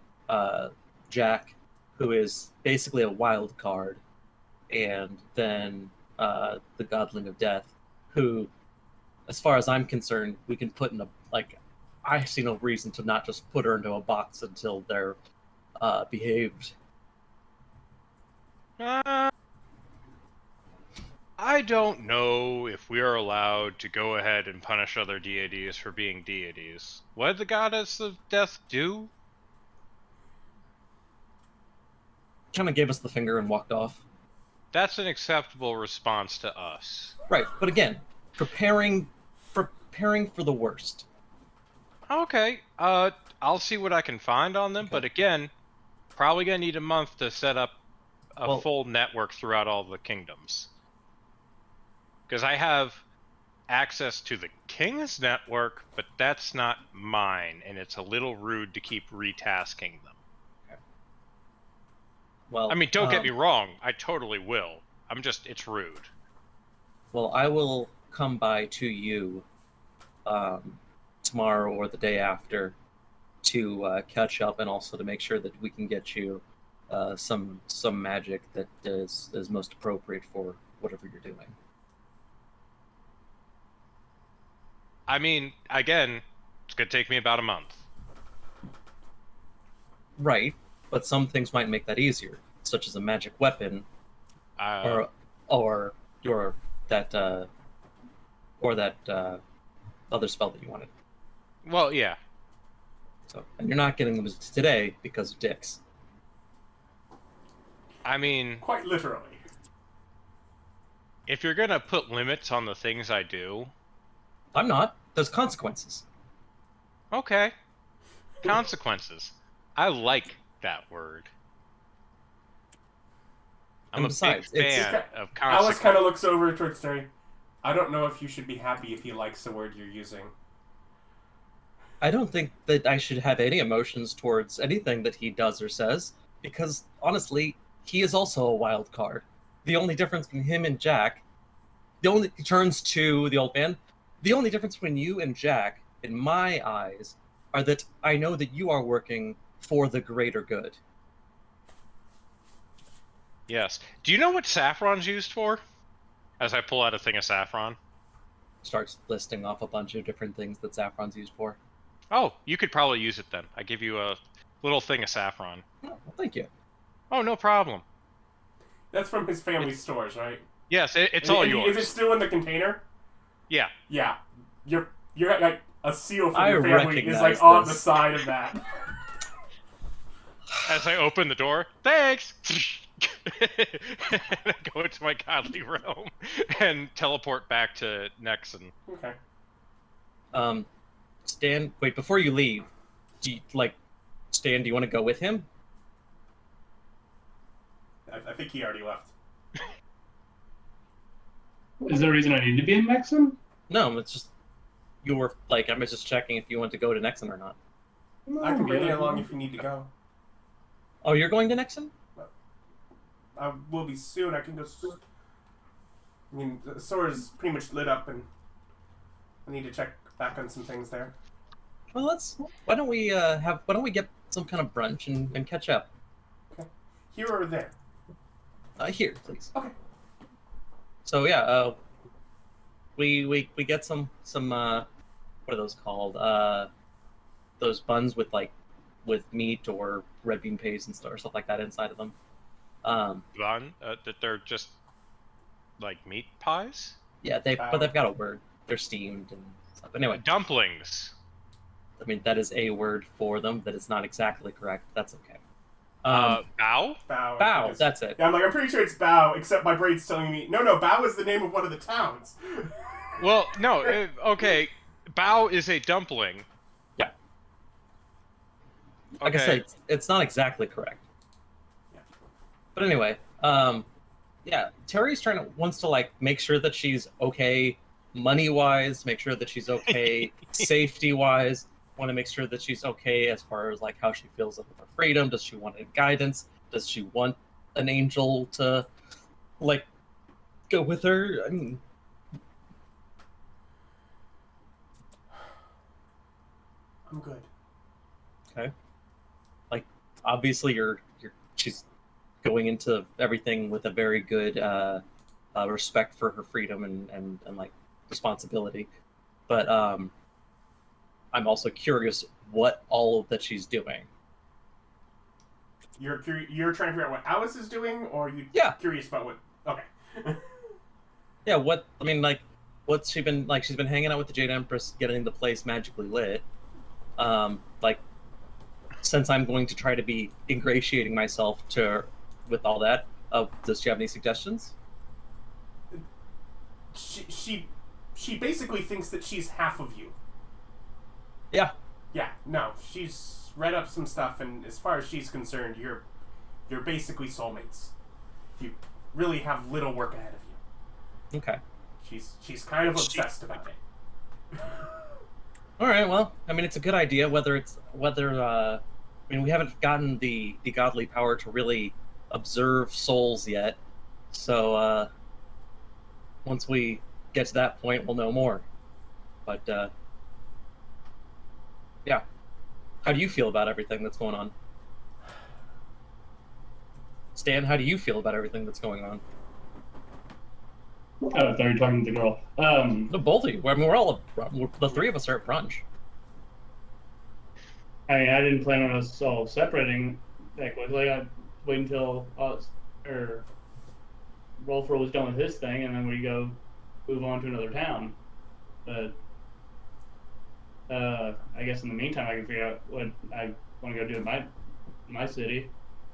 Jack, who is basically a wild card, and then the Godling of Death, who, as far as I'm concerned, we can put in a, I see no reason to not just put her into a box until they're behaved. I don't know if we are allowed to go ahead and punish other deities for being deities. What did the goddess of death do? Kind of gave us the finger and walked off. That's an acceptable response to us. Right, but again, preparing for the worst. Okay, I'll see what I can find on them, but again, probably gonna need a month to set up a full network throughout all the kingdoms. Because I have access to the king's network, but that's not mine, and it's a little rude to keep retasking them. Okay. Well, I mean, don't get me wrong, I totally will. It's rude. Well, I will come by to you tomorrow or the day after to catch up, and also to make sure that we can get you some magic that is most appropriate for whatever you're doing. I mean, again, it's going to take me about a month. Right, but some things might make that easier, such as a magic weapon, or that other spell that you wanted. Well, yeah. So, and you're not getting them today because of dicks. I mean, Quite literally. if you're gonna put limits on the things I do, I'm not. There's consequences. okay. Consequences. I like that word. I'm And a besides, big it's- fan of Alice consequences. kind of looks over towards Terry. I don't know if you should be happy if he likes the word you're using. I don't think that I should have any emotions towards anything that he does or says, because honestly, he is also a wild card. The only difference between him and Jack, he turns to the old man. The only difference between you and Jack, in my eyes, are that I know that you are working for the greater good. Yes. Do you know what saffron's used for? As I pull out a thing of saffron. Starts listing off a bunch of different things that saffron's used for. Oh, you could probably use it then. I give you a little thing of saffron. Oh, well, thank you. Oh, no problem. That's from his family stores, right? Yes, it's all yours. Is it still in the container? Yeah. Yeah. You're like a seal from I your family is like recognize on this. the side of that. As I open the door, thanks! And I go into my godly realm and teleport back to Nexin. Okay. Stan, wait, before you leave, Stan, do you want to go with him? I think he already left. Is there a reason I need to be in Nexin? No, it's just, I'm just checking if you want to go to Nexin or not. I can bring you along if you need to go. Oh, you're going to Nexin? I will be soon. I can go. I mean, the Sora's pretty much lit up, and I need to check back on some things there. Well, why don't we get some kind of brunch and catch up? Here or there? Here, please. Okay. So yeah, we get some what are those called? Those buns with meat or red bean paste and stuff like that inside of them. Bun? That they're just like meat pies? Yeah, but they've got a word. They're steamed and stuff. But anyway, Dumplings. I mean that is a word for them. That is not exactly correct. That's okay. Bao? Bao. Bao. That's it. Yeah, I'm pretty sure it's Bao, except my brain's telling me, no, Bao is the name of one of the towns. Well, no, okay. Bao is a dumpling. Yeah. Like I said, it's not exactly correct. Yeah. But anyway, yeah, Terry's wants to make sure that she's okay money-wise, make sure that she's okay safety-wise, want to make sure that she's okay as far as how she feels with her freedom. Does she want guidance? Does she want an angel to go with her? I mean, I'm good. okay. Obviously she's going into everything with a very good respect for her freedom and responsibility. But I'm also curious what all of that she's doing. You're trying to figure out what Alice is doing, or you curious about what? Okay. Yeah, what's she been she's been hanging out with the Jade Empress, getting the place magically lit. Since I'm going to try to be ingratiating myself with all that, does she have any suggestions? She basically thinks that she's half of you. Yeah. Yeah, no, she's read up some stuff, and as far as she's concerned, you're basically soulmates. You really have little work ahead of you. Okay. She's kind of obsessed about it. All right. Well, I mean, it's a good idea. We haven't gotten the godly power to really observe souls yet. So once we get to that point, we'll know more. But yeah, how do you feel about everything that's going on? Stan, how do you feel about everything that's going on? Oh, I thought you were talking to the girl. No, both of you. I mean, the three of us are at brunch. I mean, I didn't plan on us all separating that quickly. I'd wait until Rolfur was done with his thing, and then we go move on to another town. But I guess in the meantime, I can figure out what I want to go do in my city.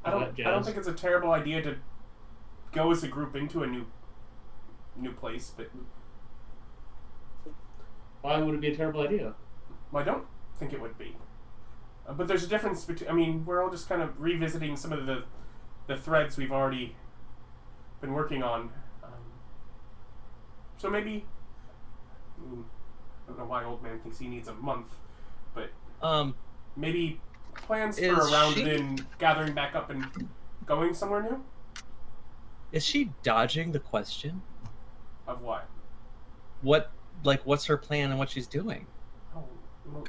I don't think it's a terrible idea to go as a group into a new place, but Why would it be a terrible idea? I don't think it would be. But there's a difference between. I mean, we're all just kind of revisiting some of the threads we've already been working on. So maybe. I don't know why old man thinks he needs a month, but maybe plans for a round in gathering back up and going somewhere new. Is she dodging the question? Of what? What's her plan and what she's doing? Oh, well,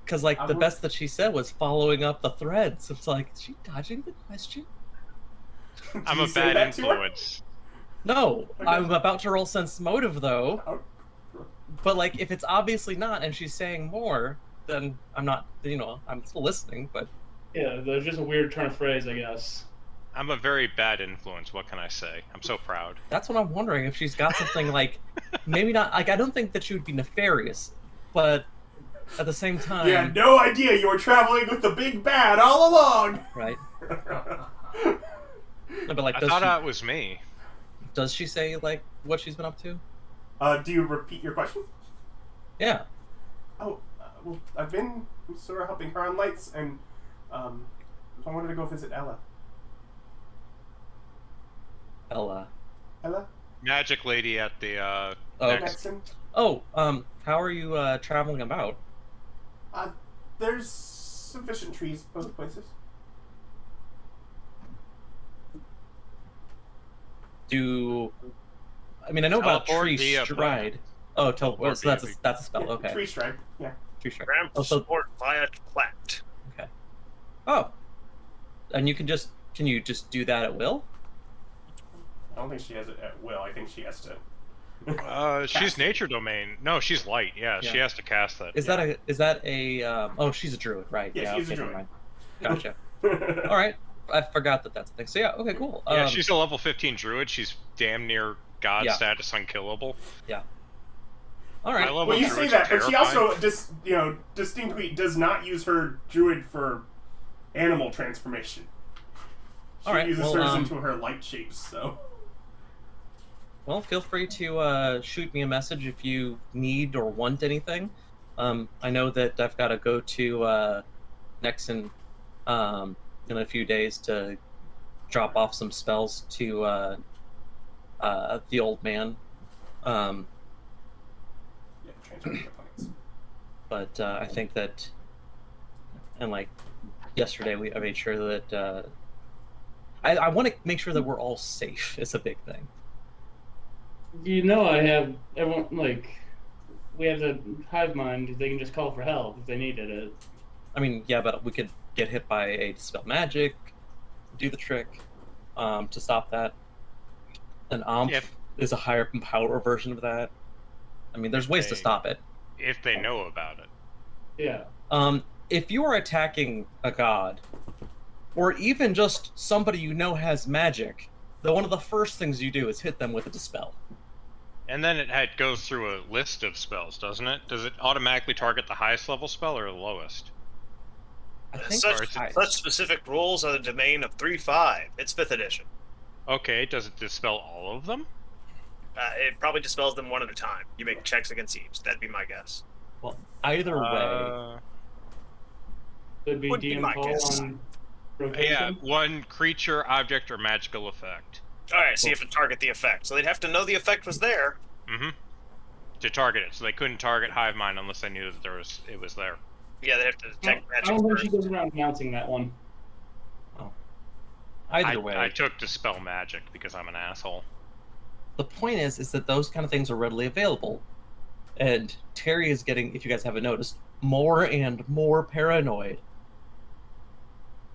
Because the best that she said was following up the threads. It's like, is she dodging the question? I'm Did a you say bad that to her? influence. No, Okay. I'm about to roll sense motive though. Oh. But if it's obviously not, and she's saying more, then I'm not. I'm still listening. But Yeah, there's just a weird turn of phrase, I guess. I'm a very bad influence. What can I say? I'm so proud. that's what I'm wondering, if she's got something maybe not. I don't think that she would be nefarious, but at the same time, You had no idea you were traveling with the big bad all along. right? No, but I thought it was me. does she say what she's been up to? Do you repeat your question? Yeah. Oh, well, I've been sort of helping her on lights, and so I wanted to go visit Ella. Ella. Ella? Magic lady at the Oh, next. Nexin? Oh, how are you traveling about? There's sufficient trees both places. I know about Teleport tree via stride. Oh, teleport. So via- that's a spell. Yeah, Okay. Tree stride, yeah. Tree stride. Ramp Oh, so support via plat. oh, and you can you just do that at will? I don't think she has it at will. I think she has to. She's nature domain. No, she's light. Yeah, she Yeah. has to cast that. Is that a oh, she's a druid, right? Yeah, she's a never druid. mind. Gotcha. All right, I forgot that's a thing. So yeah, okay, cool. Yeah, she's a level 15 druid. She's damn near god Yeah. status, unkillable. all My right. level Well, you say druids that, are but she terrifying. also distinctly does not use her druid for animal transformation. She All right, uses well, hers into her light shapes, so. Well, feel free to shoot me a message if you need or want anything. I know that I've got to go to Nexin in a few days to drop off some spells to the old man. Yeah, transfer components. But I think that, and yesterday, I made sure that I want to make sure that we're all safe. Is a big thing. I have everyone we have the hive mind. They can just call for help if they needed it. Yeah, but we could get hit by a dispel magic, do the trick to stop that. An Amph is a higher power version of that. There's ways to stop it. If they know about it. Yeah. If you are attacking a god, or even just somebody you know has magic, one of the first things you do is hit them with a dispel. And then it goes through a list of spells, doesn't it? Does it automatically target the highest level spell or the lowest? I think Such specific rules are the domain of 3.5. It's 5th edition. Okay, does it dispel all of them? It probably dispels them one at a time. You make checks against each. That'd be my guess. Well, either way, Could be Would be DM my call guess. on rotation. Yeah, one creature, object, or magical effect. Alright, so you have to target the effect. So they'd have to know the effect was there. Mm-hmm. To target it, so they couldn't target hive mind unless they knew that it was there. Yeah, they have to detect I magic don't think first. she goes around announcing that one. either way, I took dispel magic because I'm an asshole. the point is that those kind of things are readily available, and Terry is getting, if you guys haven't noticed, more and more paranoid.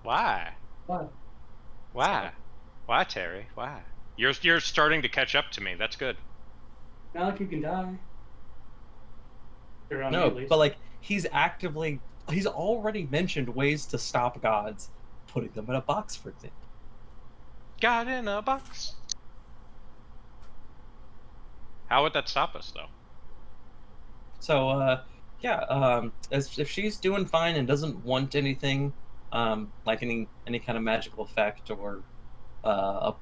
Why? What? Why? Why, Terry? Why? You're starting to catch up to me. That's good. Not like you can die. Around me, No, at least. but he's already mentioned ways to stop gods, putting them in a box, for example. God in a box. How would that stop us, though? So Yeah, if she's doing fine and doesn't want anything, like any kind of magical effect or a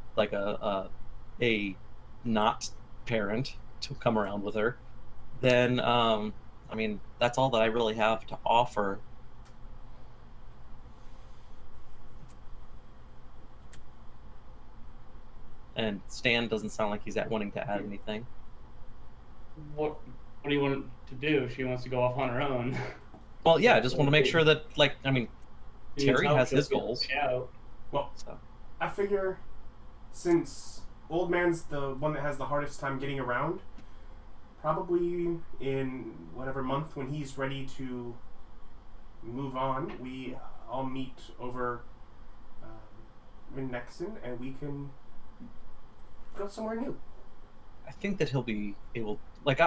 not parent to come around with her, then I mean that's all that I really have to offer. And Stan doesn't sound like he's wanting to add anything. What do you want to do? She wants to go off on her own. Well, yeah, I just want to make sure that, like, I mean, You can Terry tell has she'll his figure goals. it out. Well, So. I figure since Old Man's the one that has the hardest time getting around, probably in whatever month when he's ready to move on, we all meet over in Nexin and we can go somewhere new. I think that he'll be able, like,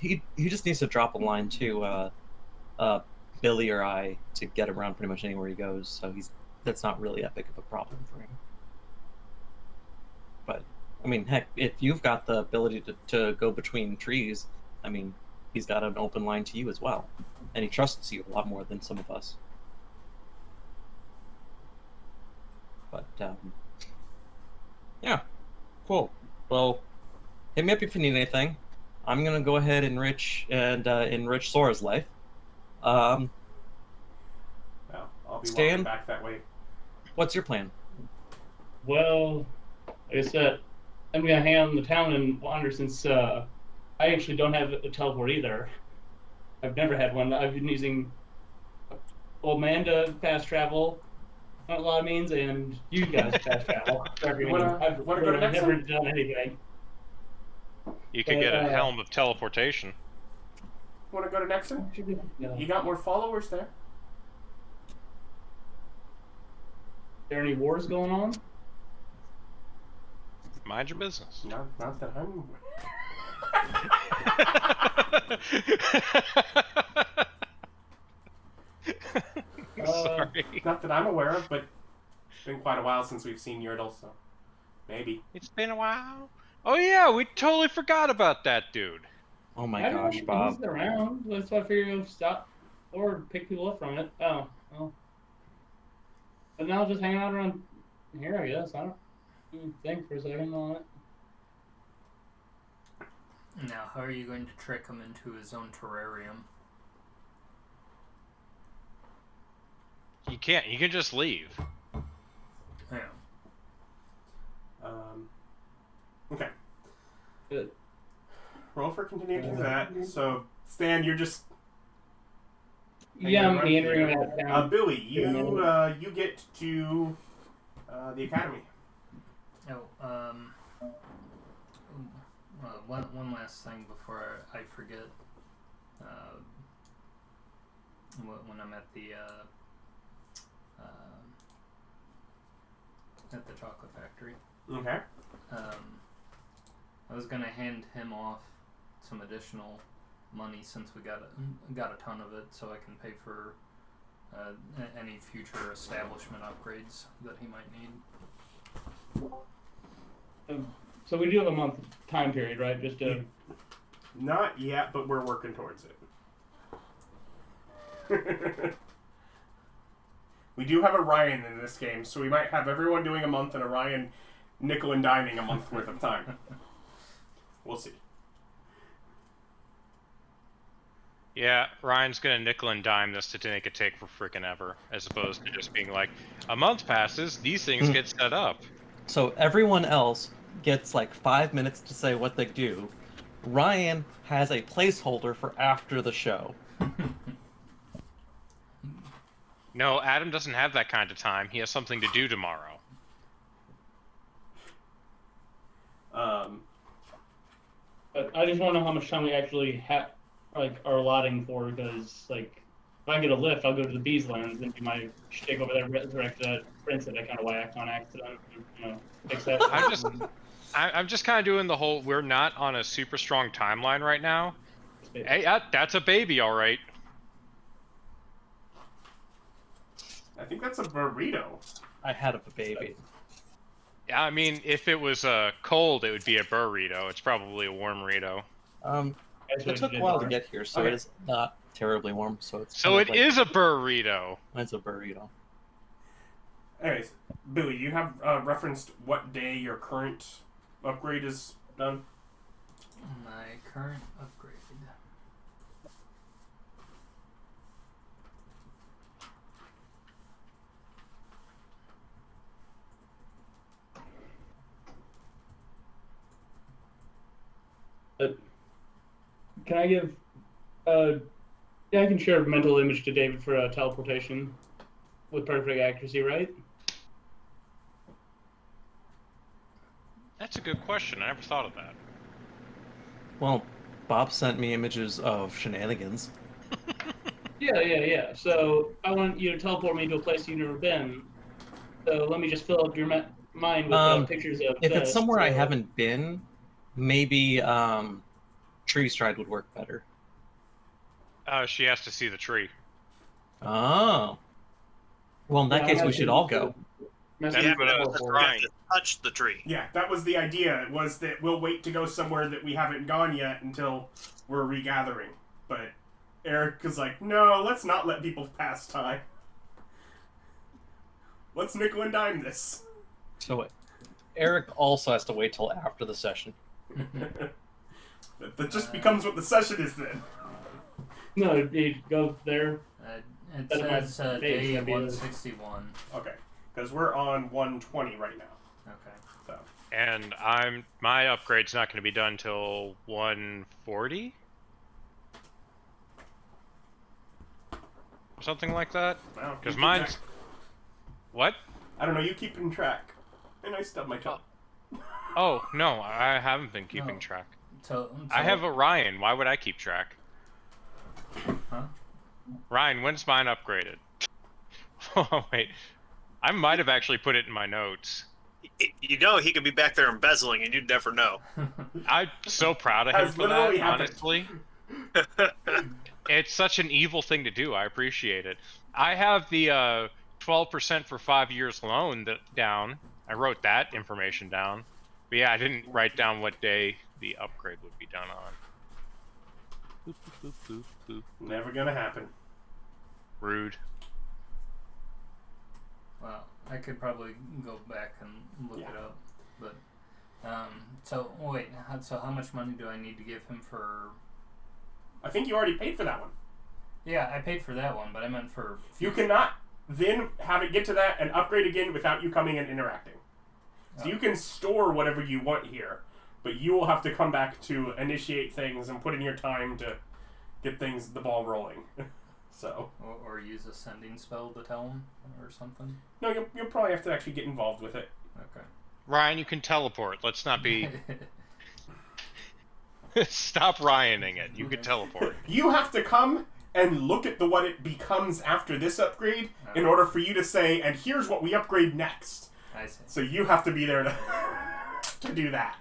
he just needs to drop a line to Billy or I to get around pretty much anywhere he goes. So that's not really that big of a problem for him. But I mean, heck, if you've got the ability to go between trees, I mean, he's got an open line to you as well, and he trusts you a lot more than some of us. But yeah, cool. Well, hit me up if you need anything. I'm gonna go ahead and enrich Sora's life. Well, I'll be Stan? walking back that way. What's your plan? Well, like I said, I'm gonna hang out in the town and wander since I actually don't have a teleport either. I've never had one. I've been using Old Man to fast travel on a lot of means, and you guys fast travel. I've wanna go to Nexin? never done anything. You could get a helm of teleportation. Want to go to Nexin? No. You got more followers there. There any wars going on? Mind your business. Not that I'm. Sorry. Not that I'm aware of, but it's been quite a while since we've seen Yurdle, so maybe. It's been a while. Oh yeah, we totally forgot about that dude. Oh my I don't gosh, know, Bob. he's around. That's why I figured I'd stop or pick people up from it. Oh, well. But now just hanging out around here, I guess. I don't even think for a second on it. Now, how are you going to trick him into his own terrarium? You can't. You can just leave. Yeah. Okay. Good. Rolfur continued to do that. So, Stan, you're just. Yeah, I'm right meandering here. around town. Billy, you get to the academy. Oh, one last thing before I forget. When I'm at the chocolate factory, Okay. I was gonna hand him off some additional money since we got a ton of it, so I can pay for any future establishment upgrades that he might need. So we do have a month time period, right? Just to. Not yet, but we're working towards it. We do have Orion in this game, so we might have everyone doing a month and Orion nickel and diming a month worth of time. We'll see. Yeah, Ryan's gonna nickel and dime this to make it take for freaking ever, as opposed to just being like, a month passes, these things get set up. So everyone else gets like 5 minutes to say what they do. Ryan has a placeholder for after the show. No, Adam doesn't have that kind of time. He has something to do tomorrow. But I just want to know how much time we actually are allotting for, because like if I get a lift, I'll go to the Bees Lands and do my shtick over there, resurrect that prince that I kind of whacked on accident. Fix that. I'm just kind of doing the whole. We're not on a super strong timeline right now. Hey, that's a baby, all right. I think that's a burrito. I had a baby. Yeah, I mean, if it was cold, it would be a burrito. It's probably a warm burrito. It took a while to get here, so Okay. it's not terribly warm. So it's So it is a burrito. It's a burrito. Anyways, Billy, you have referenced what day your current upgrade is done? My current upgrade. Can I give? Yeah, I can share a mental image to David for a teleportation with perfect accuracy, right? That's a good question. I never thought of that. Well, Bob sent me images of shenanigans. Yeah. So I want you to teleport me to a place you've never been. So let me just fill up your mind with pictures of If this. it's somewhere I So- haven't been, maybe Tree Stride would work better. She has to see the tree. Oh. Well, in that case, we should all go. That's Yeah, what I was that's trying. to touch the tree. Yeah, that was the idea, was that we'll wait to go somewhere that we haven't gone yet until we're regathering. But Eric is like, no, let's not let people pass time. Let's nickel and dime this. So Eric also has to wait till after the session. That just becomes what the session is then. No, you go there. It That's my says page, day that'd be the- 161. Okay, because we're on 120 right now. Okay. So And my upgrade's not going to be done till 140? Something like that? well, Because you keep mine's... track. What? I don't know. You keep in track, and I stubbed my toe. Oh, no, I haven't been keeping No. track. So I have Orion. Why would I keep track? Huh? Ryan, when's mine upgraded? Oh, wait. I might have actually put it in my notes. You know, he could be back there embezzling, and you'd never know. I'm so proud of him Has for that, literally happened. honestly. It's such an evil thing to do. I appreciate it. I have the 12% for 5 years loan down. I wrote that information down. But yeah, I didn't write down what day the upgrade would be done on. Boop, boop, boop, boop, boop. Never gonna happen. Rude. Well, I could probably go back and look Yeah. it up, but so wait. So how much money do I need to give him for? I think you already paid for that one. Yeah, I paid for that one, but I meant for. You cannot then have it get to that and upgrade again without you coming and interacting. So you can store whatever you want here, but you will have to come back to initiate things and put in your time to get the ball rolling. So Or use a sending spell to tell him or something. no, you'll probably have to actually get involved with it. Okay. Ryan, you can teleport. Let's not be... Stop Ryaning it. You can teleport. You have to come and look at what it becomes after this upgrade in order for you to say, and here's what we upgrade next. I see. So you have to be there to do that.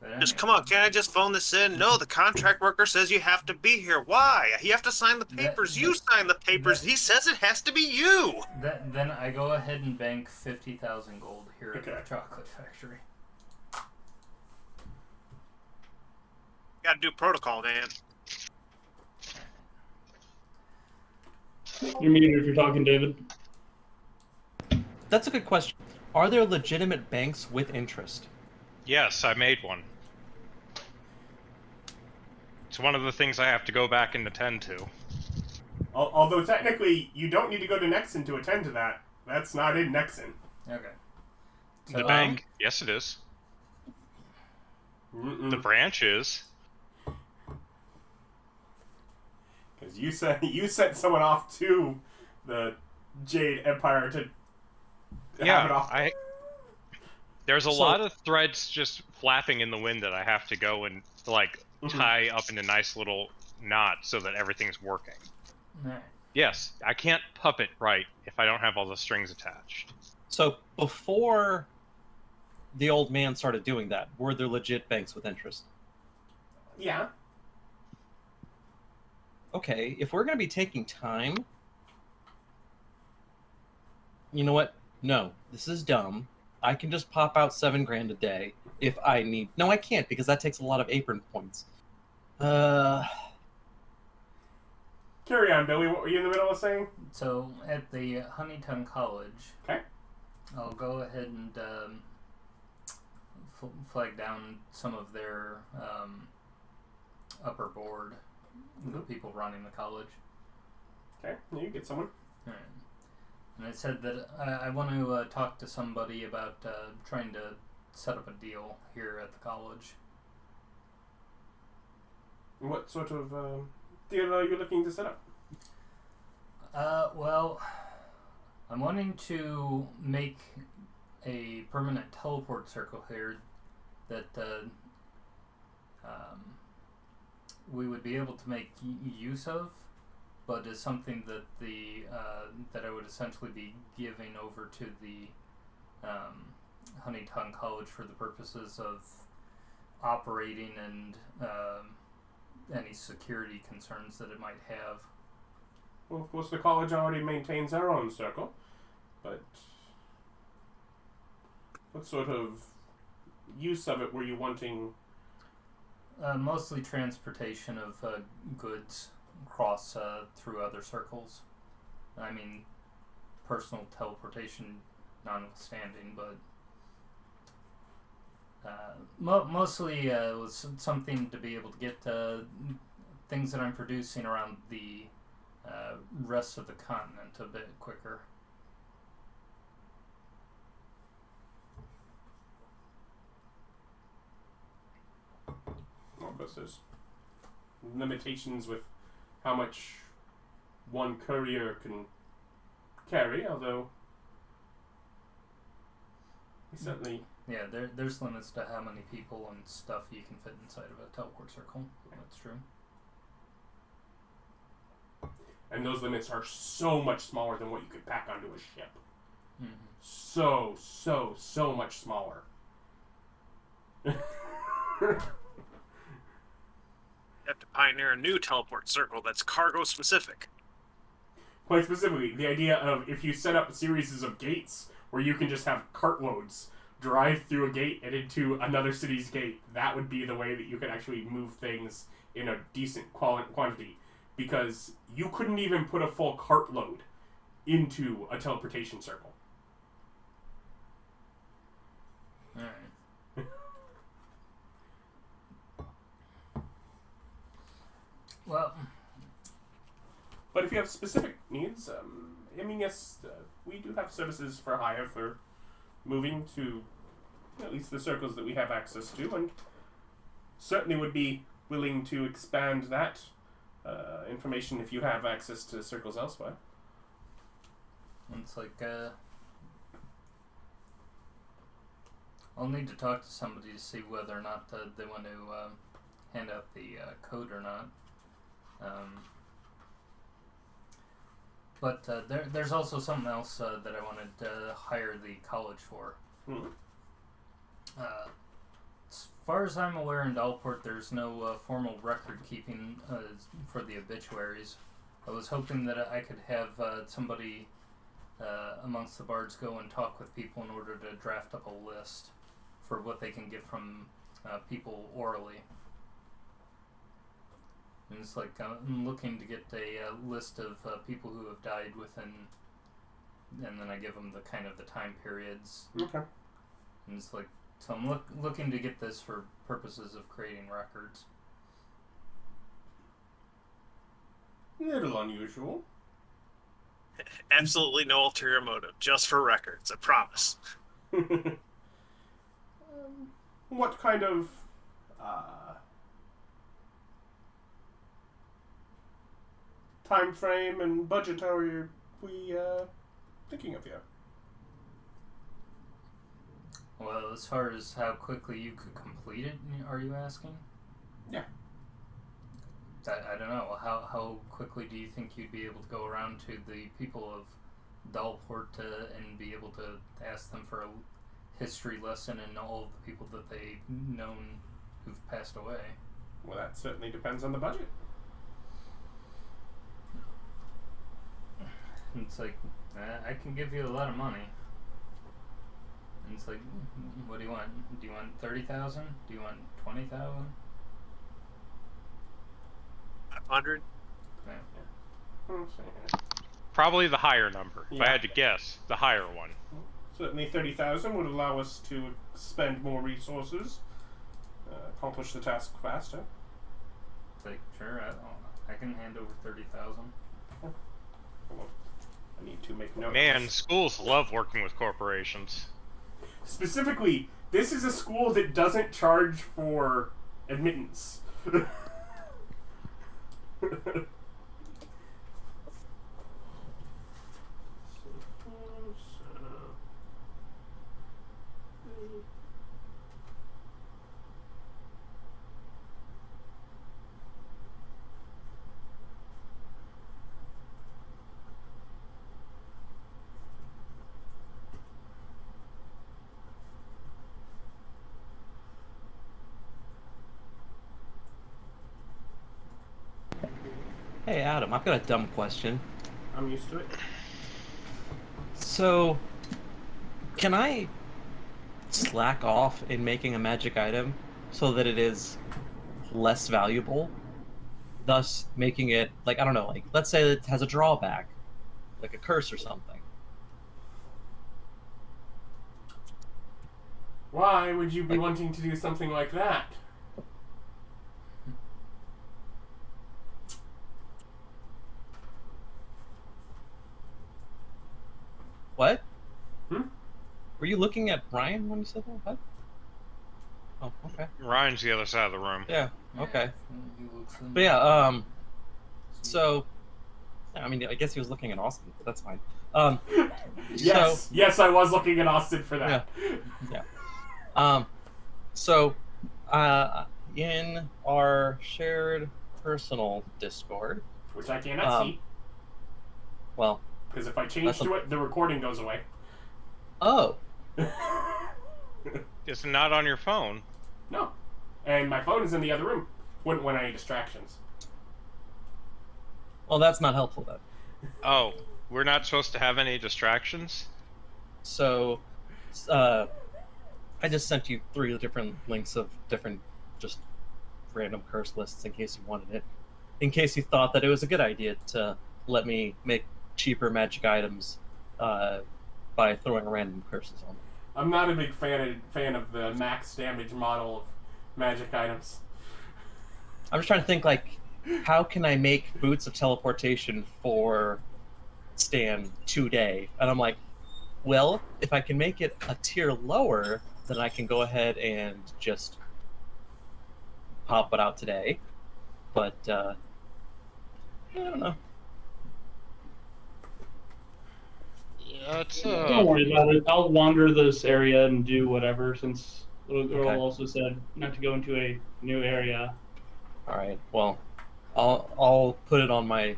But Just anyway. come on, can't I just phone this in? No, the contract worker says you have to be here. Why? You have to sign the papers. You sign the papers. He says it has to be you. Then I go ahead and bank 50,000 gold here at Okay. the chocolate factory. Got to do protocol, man. You're muted if you're talking, David. That's a good question. Are there legitimate banks with interest? Yes, I made one. It's one of the things I have to go back and attend to. Although technically, you don't need to go to Nexin to attend to that. That's not in Nexin. Okay. The bank? Yes, it is. The branch is. Because you sent someone off to the Jade Empire to have it off. There's a lot of threads just flapping in the wind that I have to go and like tie up in a nice little knot so that everything's working. Alright. Yes, I can't puppet right if I don't have all the strings attached. So before the old man started doing that, were there legit banks with interest? Yeah. Okay, if we're going to be taking time... You know what? No, this is dumb. I can just pop out $7,000 a day, if I need. No, I can't because that takes a lot of apron points. Carry on, Billy. What were you in the middle of saying? So at the Honeytongue College, Okay. I'll go ahead and flag down some of their upper board, the people running the college. Okay, you get someone. All right. And I said that I want to talk to somebody about trying to set up a deal here at the college. What sort of deal are you looking to set up? Well, I'm wanting to make a permanent teleport circle here that we would be able to make use of, but is something that that I would essentially be giving over to the Honeytongue College for the purposes of operating and any security concerns that it might have. Well, of course, the college already maintains their own circle, but what sort of use of it were you wanting? Mostly transportation of goods across through other circles. I mean, personal teleportation notwithstanding, but mostly it was something to be able to get things that I'm producing around the rest of the continent a bit quicker. Well, because there's limitations with how much one courier can carry, although he certainly... Yeah, there's limits to how many people and stuff you can fit inside of a teleport circle. That's true. And those limits are so much smaller than what you could pack onto a ship. Mm-hmm. So much smaller. You have to pioneer a new teleport circle that's cargo specific. Quite specifically, the idea of if you set up a series of gates where you can just have cartloads drive through a gate and into another city's gate, that would be the way that you could actually move things in a decent quantity. Because you couldn't even put a full cartload into a teleportation circle. Alright. Well, but if you have specific needs, I mean, yes, we do have services for hire for moving to at least the circles that we have access to, and certainly would be willing to expand that information if you have access to circles elsewhere. it's like, I'll need to talk to somebody to see whether or not they want to hand out the code or not. But there's also something else that I wanted to hire the college for. Mm-hmm. As far as I'm aware in Dalport, there's no formal record keeping for the obituaries. I was hoping that I could have somebody amongst the bards go and talk with people in order to draft up a list for what they can get from people orally. And it's like I'm looking to get a list of people who have died within, and then I give them the kind of the time periods. Okay. And it's like, so I'm looking to get this for purposes of creating records. Little unusual. Absolutely no ulterior motive, just for records, I promise. What kind of time frame and budget are we thinking of here? Well, as far as how quickly you could complete it, are you asking? Yeah. I don't know. How quickly do you think you'd be able to go around to the people of Dalport and be able to ask them for a history lesson and all of the people that they've known who've passed away? Well, that certainly depends on the budget. It's like, I can give you a lot of money. And it's like, what do you want? Do you want 30,000? Do you want 20,000? 500. Probably the higher number. If I Yeah. had to guess, the higher one. Certainly 30,000 would allow us to spend more resources, accomplish the task faster. It's like, sure, I can hand over 30,000. I need to make notes. Man, schools love working with corporations. Specifically, this is a school that doesn't charge for admittance. Hey Adam, I've got a dumb question. I'm used to it. So, can I slack off in making a magic item so that it is less valuable? Thus making it, like, I don't know, like, let's say it has a drawback, like a curse or something. Why would you be wanting to do something like that? What? Hmm? Were you looking at Ryan when you said that? What? Oh, okay. Ryan's the other side of the room. Yeah, okay. He looks in- But yeah, so, I mean, I guess he was looking at Austin, but that's fine. Yes, yes, I was looking at Austin for that. So, in our shared personal Discord, Which I cannot see, well, because if I change to it, the recording goes away. oh, It's not on your phone. No. And my phone is in the other room. Wouldn't want any distractions. well, that's not helpful then. Oh, we're not supposed to have any distractions? So, I just sent you 3 different links of different, just random curse lists in case you wanted it. In case you thought that it was a good idea to let me make cheaper magic items by throwing random curses on them. I'm not a big fan of the max damage model of magic items. I'm just trying to think, like, how can I make boots of teleportation for Stan today? And I'm like, well, if I can make it a tier lower, then I can go ahead and just pop it out today. But, I don't know. Yeah, it's, Don't worry about it. I'll wander this area and do whatever, since little girl Okay. also said not to go into a new area. All right. Well, I'll put it on my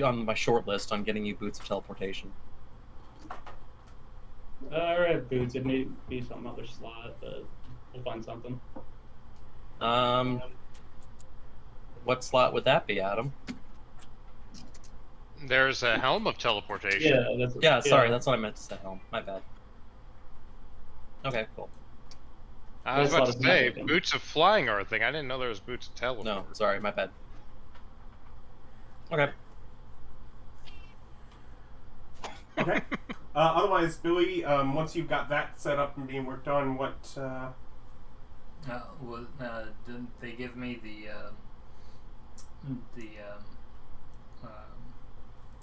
on my short list on getting you boots of teleportation. Alright, boots. It may be some other slot, but we'll find something. What slot would that be, Adam? there's a helm of teleportation. Yeah, that's Yeah, sorry, that's what I meant to say. Helm. My bad. Okay, cool. I was That's about not to as say, much of them. boots of flying are a thing. I didn't know there was boots of teleport. No, sorry, my bad. Okay. Okay. Otherwise, Billy, once you've got that set up and being worked on, what... Didn't they give me the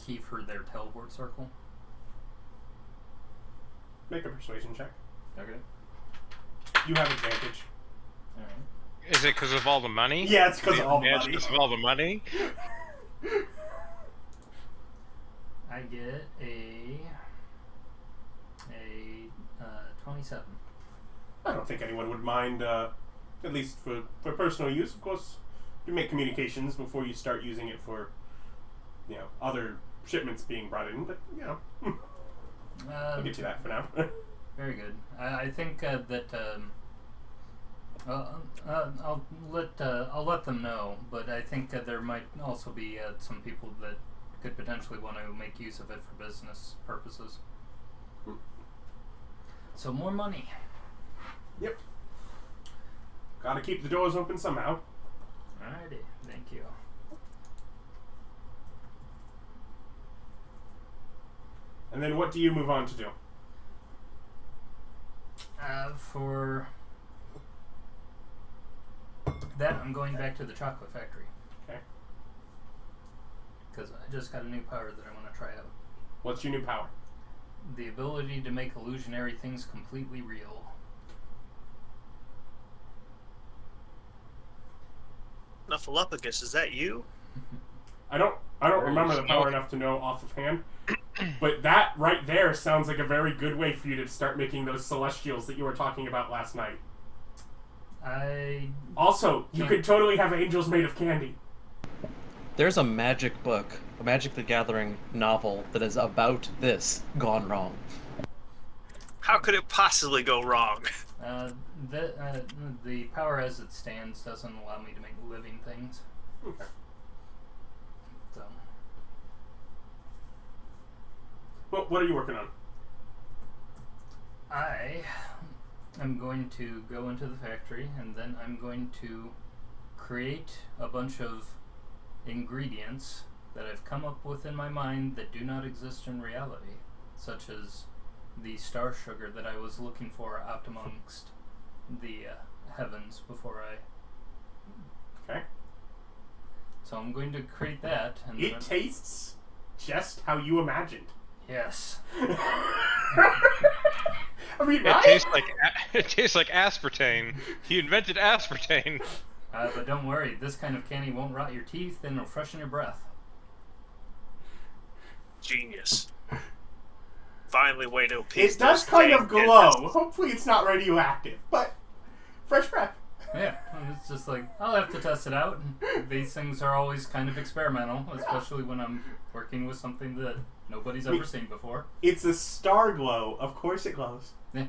key for their teleport circle? Make a persuasion check. Okay. You have advantage. Alright. Is it because of all the money? Yeah, it's because of all the Yeah, money. because of all the money? I get a 27. I don't think anyone would mind, at least for personal use. Of course, you make communications before you start using it for, other shipments being brought in. But, I'll get to that for now. Very good. I think that I'll let them know, but I think there might also be some people that could potentially want to make use of it for business purposes. So more money. Yep. Gotta keep the doors open somehow. Alrighty, thank you. And then what do you move on to do? For that, I'm going back to the chocolate factory. Okay. Because I just got a new power that I want to try out. What's your new power? The ability to make illusionary things completely real. Snuffleupagus, is that you? I don't remember the power enough to know off of hand. But that right there sounds like a very good way for you to start making those celestials that you were talking about last night. Also, you could totally have angels made of candy. There's a magic book, a Magic the Gathering novel that is about this gone wrong. How could it possibly go wrong? The power as it stands doesn't allow me to make living things. Okay. So. Well, what are you working on? I am going to go into the factory and then I'm going to create a bunch of ingredients that I've come up with in my mind that do not exist in reality, such as the star sugar that I was looking for out amongst the heavens before I... Okay. So I'm going to create that. And it tastes just how you imagined. Yes. I mean, It right? tastes like aspartame. He invented aspartame. But don't worry, this kind of candy won't rot your teeth and it'll freshen your breath. Genius. Finally, way to appease It does those kind dang of glow. dentists. Hopefully it's not radioactive, but fresh breath. Yeah, it's just like, I'll have to test it out. These things are always kind of experimental, especially when I'm working with something that nobody's ever seen before. It's a star glow. Of course it glows. Yeah.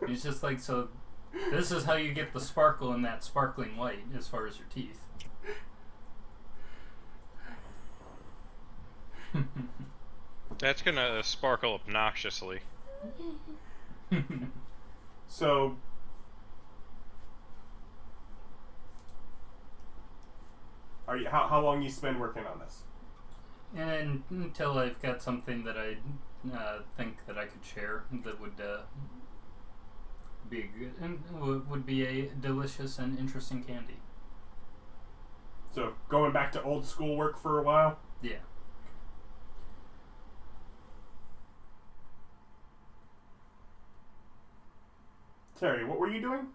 It's just like, so this is how you get the sparkle in that sparkling white as far as your teeth. That's gonna sparkle obnoxiously. So, how long you spend working on this? And until I've got something that I think that I could share that would be good and would be a delicious and interesting candy. So, going back to old school work for a while? Yeah. Terry, what were you doing?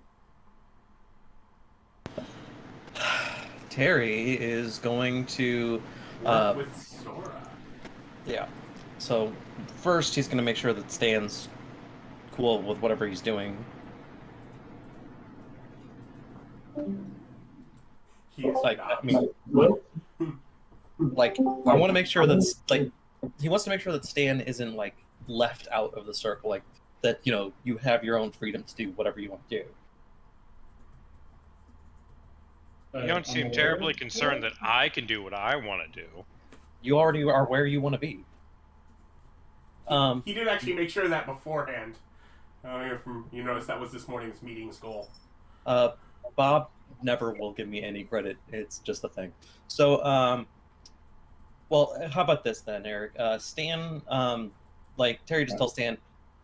Terry is going to... Work with Sora. Yeah. So, first he's going to make sure that Stan's cool with whatever he's doing. He is Like, not. I mean, like, I want to make sure that, like, he wants to make sure that Stan isn't, like, left out of the circle, like, that, you know, you have your own freedom to do whatever you want to do. You don't seem terribly concerned that I can do what I want to do. You already are where you want to be. He did actually make sure of that beforehand. You noticed that was this morning's meeting's goal. Bob never will give me any credit. It's just a thing. So, well, how about this then, Eric? Stan, like, Terry just tells Stan,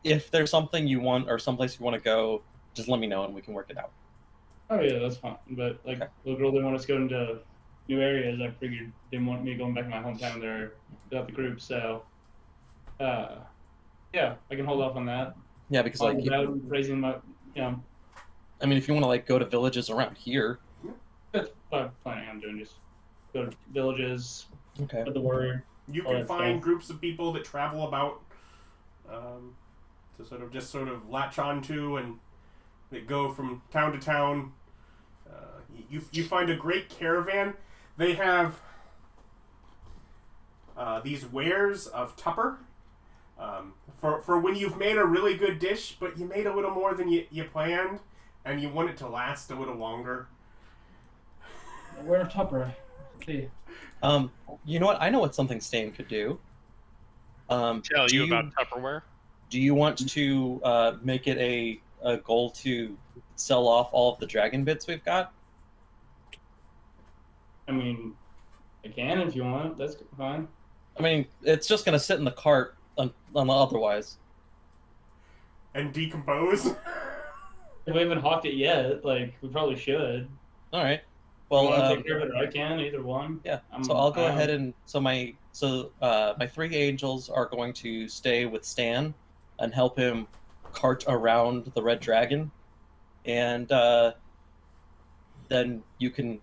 if there's something you want or someplace you want to go, just let me know and we can work it out. Oh yeah, that's fine. But like, the girl didn't want us going to new areas. I figured they didn't want me going back to my hometown there without the group. So, yeah, I can hold off on that. Yeah, because like, without raising my, I mean, if you want to like go to villages around here, that's what I'm planning on doing. Just go to villages, okay. put the word. You all can that find stuff. groups of people that travel about to sort of latch onto and that go from town to town. You find a great caravan. They have these wares of tupper for when you've made a really good dish, but you made a little more than you planned, and you want it to last a little longer. Where Tupper? See. You know what? I know what something Stan could do. Tell you about Tupperware? do you want to make it a goal to sell off all of the dragon bits we've got? I mean, I can if you want. That's fine. I mean, it's just going to sit in the cart otherwise. And decompose? If we haven't hawked it yet, like, we probably should. All right. Well, Well, you want to take care of it, or I can, either one. yeah. So I'll go ahead and my 3 angels are going to stay with Stan and help him cart around the red dragon, and then you can,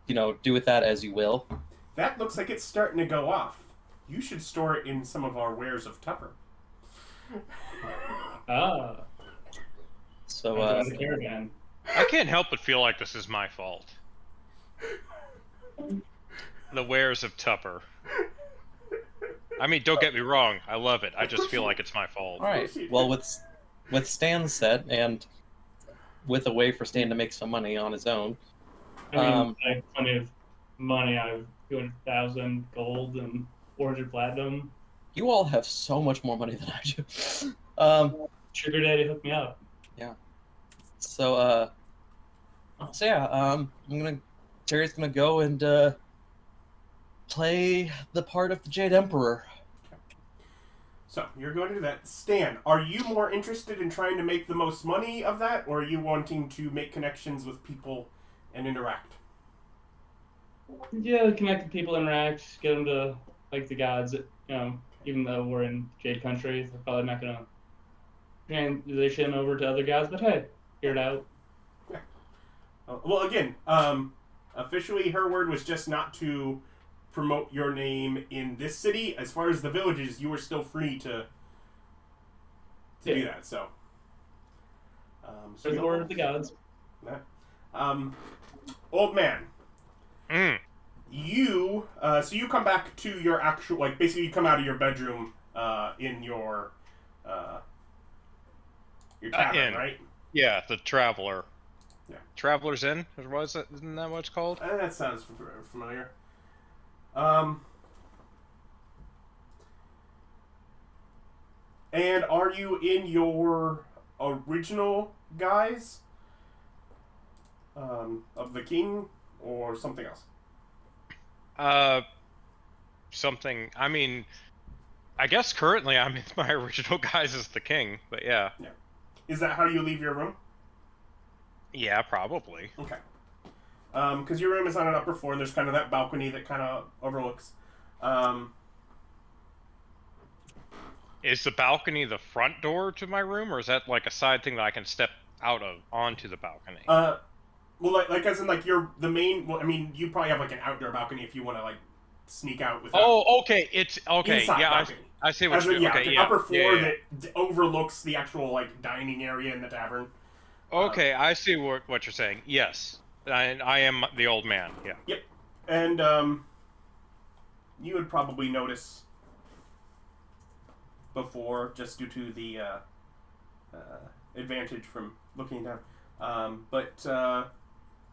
do with that as you will. That looks like it's starting to go off. You should store it in some of our wares of Tupper. Ah. So The caravan. I can't help but feel like this is my fault. The wares of Tupper. I mean, don't get me wrong. I love it. I just feel like it's my fault. all right. Well, with Stan's set and with a way for Stan to make some money on his own. I mean, I have plenty of money. I have 200,000 gold and 400 platinum. You all have so much more money than I do. Sugar Daddy hooked me up. So yeah, Terry's gonna go and play the part of the Jade Emperor. So, you're going to do that. Stan, are you more interested in trying to make the most money of that, or are you wanting to make connections with people and interact? Yeah, connect with people, interact, get them to like the gods. Even though we're in Jade country, they're probably not gonna transition over to other gods. But hey, hear it out. Yeah. Well, again, officially, her word was just not to promote your name in this city. As far as the villages, you were still free to do that. So, There's the word of the gods. Old man. Mm. You you come back to your actual, basically you come out of your bedroom in your tavern, right? Yeah, the Traveler. Yeah. Traveler's Inn? Isn't that what it's called? That sounds familiar. And are you in your original guise of the king or something else? Something. I mean, I guess currently I'm in my original guise as the king, but yeah. Yeah. Is that how you leave your room? Yeah, probably. Okay. Because your room is on an upper floor, and there's kind of that balcony that kind of overlooks. Is the balcony the front door to my room, or is that like a side thing that I can step out of onto the balcony? Well, like as in you're the main. Well, I mean, you probably have an outdoor balcony if you want to sneak out with. Oh, okay. It's okay. Inside Yeah, balcony. I see what you mean. Yeah, Okay, the yeah, upper floor yeah. that overlooks the actual dining area in the tavern. Okay, I see what you're saying. Yes, I am the old man. Yeah. Yep, and you would probably notice before, just due to the advantage from looking down. But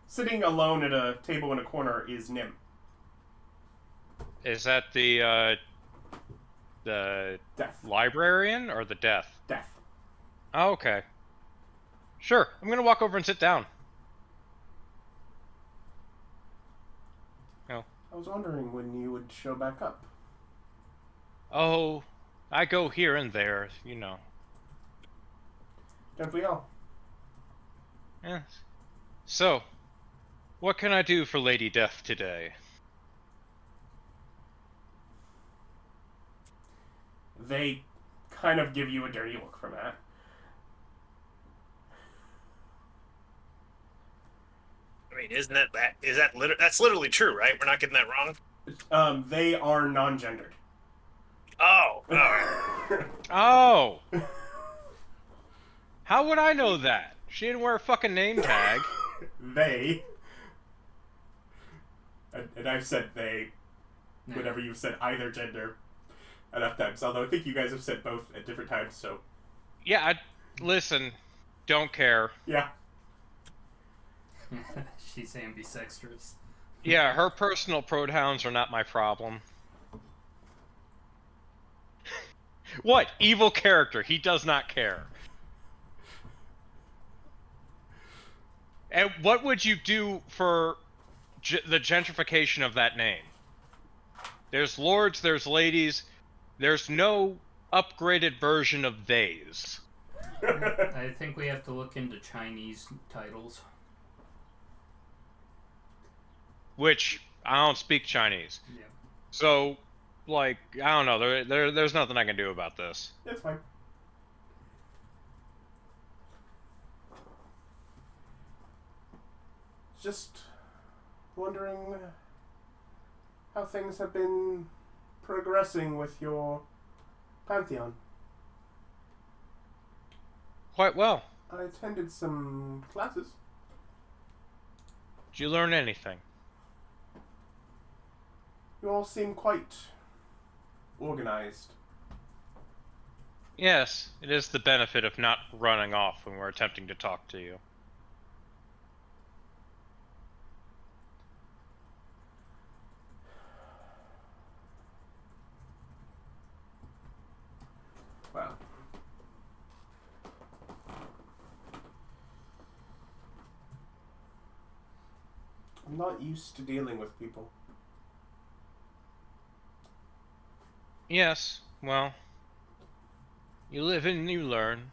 sitting alone at a table in a corner is Nim. Is that the Death. librarian or the death? Death. Oh, okay. Sure, I'm gonna walk over and sit down. Oh. I was wondering when you would show back up. Oh, I go here and there, you know. Don't we all? Yes. So, what can I do for Lady Death today? They kind of give you a dirty look from that. I mean, that's literally true, right? We're not getting that wrong. They are non-gendered. Oh, all right. Oh! How would I know that? She didn't wear a fucking name tag. They. And I've said they, whenever you've said either gender, enough times. Although I think you guys have said both at different times, so. Yeah, listen, don't care. Yeah. She's ambidextrous. Yeah, her personal pronouns are not my problem. What? Evil character. He does not care. And what would you do for the gentrification of that name? There's lords, there's ladies, there's no upgraded version of theys. I think we have to look into Chinese titles. Which, I don't speak Chinese. Yeah. So, like, I don't know, there's nothing I can do about this. It's fine. Just wondering how things have been progressing with your pantheon. Quite well. I attended some classes. Did you learn anything? You all seem quite organized. Yes, it is the benefit of not running off when we're attempting to talk to you. Well, I'm not used to dealing with people. Yes, well, you live and you learn.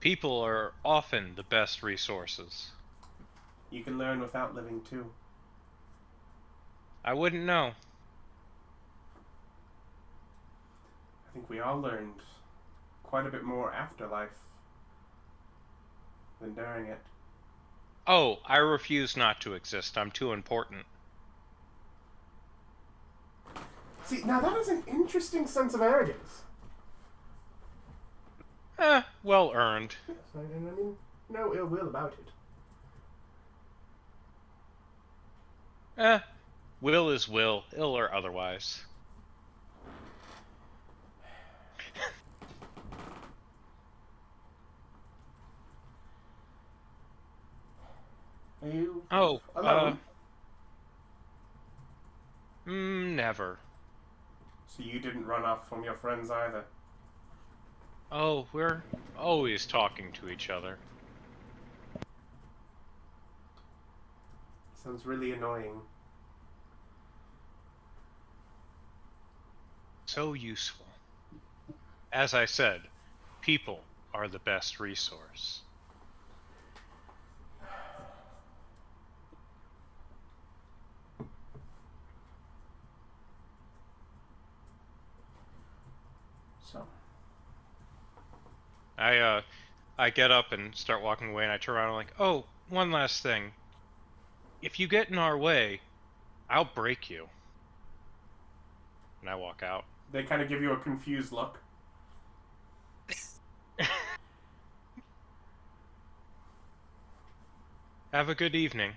People are often the best resources. You can learn without living too. I wouldn't know. I think we all learned quite a bit more after life than during it. Oh, I refuse not to exist. I'm too important. See, now that is an interesting sense of arrogance. Well earned. Yes, I mean, no ill will about it. Will is will, ill or otherwise. Are you Oh, alone? Never. So you didn't run off from your friends either? Oh, we're always talking to each other. Sounds really annoying. So useful. As I said, people are the best resource. So, I get up and start walking away, and I turn around and I'm like, oh, one last thing. If you get in our way, I'll break you. And I walk out. they kind of give you a confused look. Have a good evening.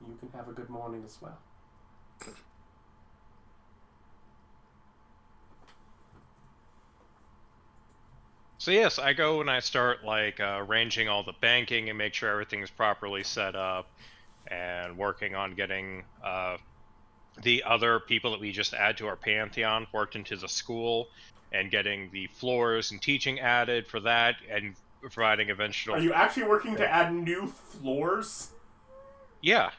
You can have a good morning as well. So yes, I go and I start like arranging all the banking and make sure everything's properly set up, and working on getting the other people that we just add to our pantheon worked into the school, and getting the floors and teaching added for that, and providing eventual. Are you actually working to add new floors? Yeah.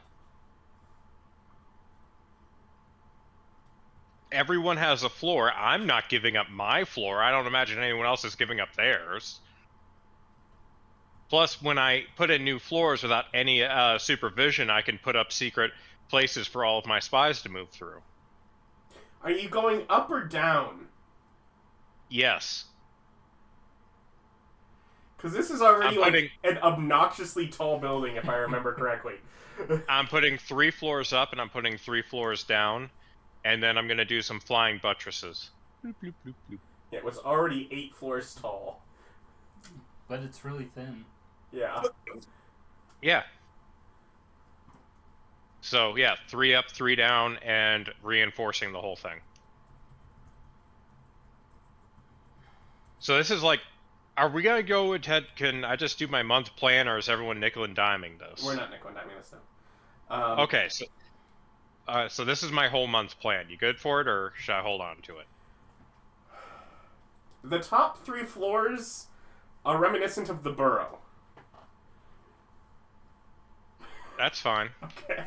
Everyone has a floor. I'm not giving up my floor. I don't imagine anyone else is giving up theirs. Plus, when I put in new floors without any supervision, I can put up secret places for all of my spies to move through. Are you going up or down? Yes. Because this is already I'm like an obnoxiously tall building, if I remember correctly. I'm putting 3 floors up and I'm putting 3 floors down, and then I'm going to do some flying buttresses. Bloop, bloop, bloop, bloop. Yeah, it was already 8 floors tall. But it's really thin. Yeah. Yeah. So, yeah, 3 up, 3 down, and reinforcing the whole thing. So this is like, are we going to go ahead, can I just do my month plan, or is everyone nickel and diming this? We're not nickel and diming this though. Okay, so So this is my whole month's plan. You good for it, or should I hold on to it? The top 3 floors are reminiscent of the burrow. That's fine. Okay.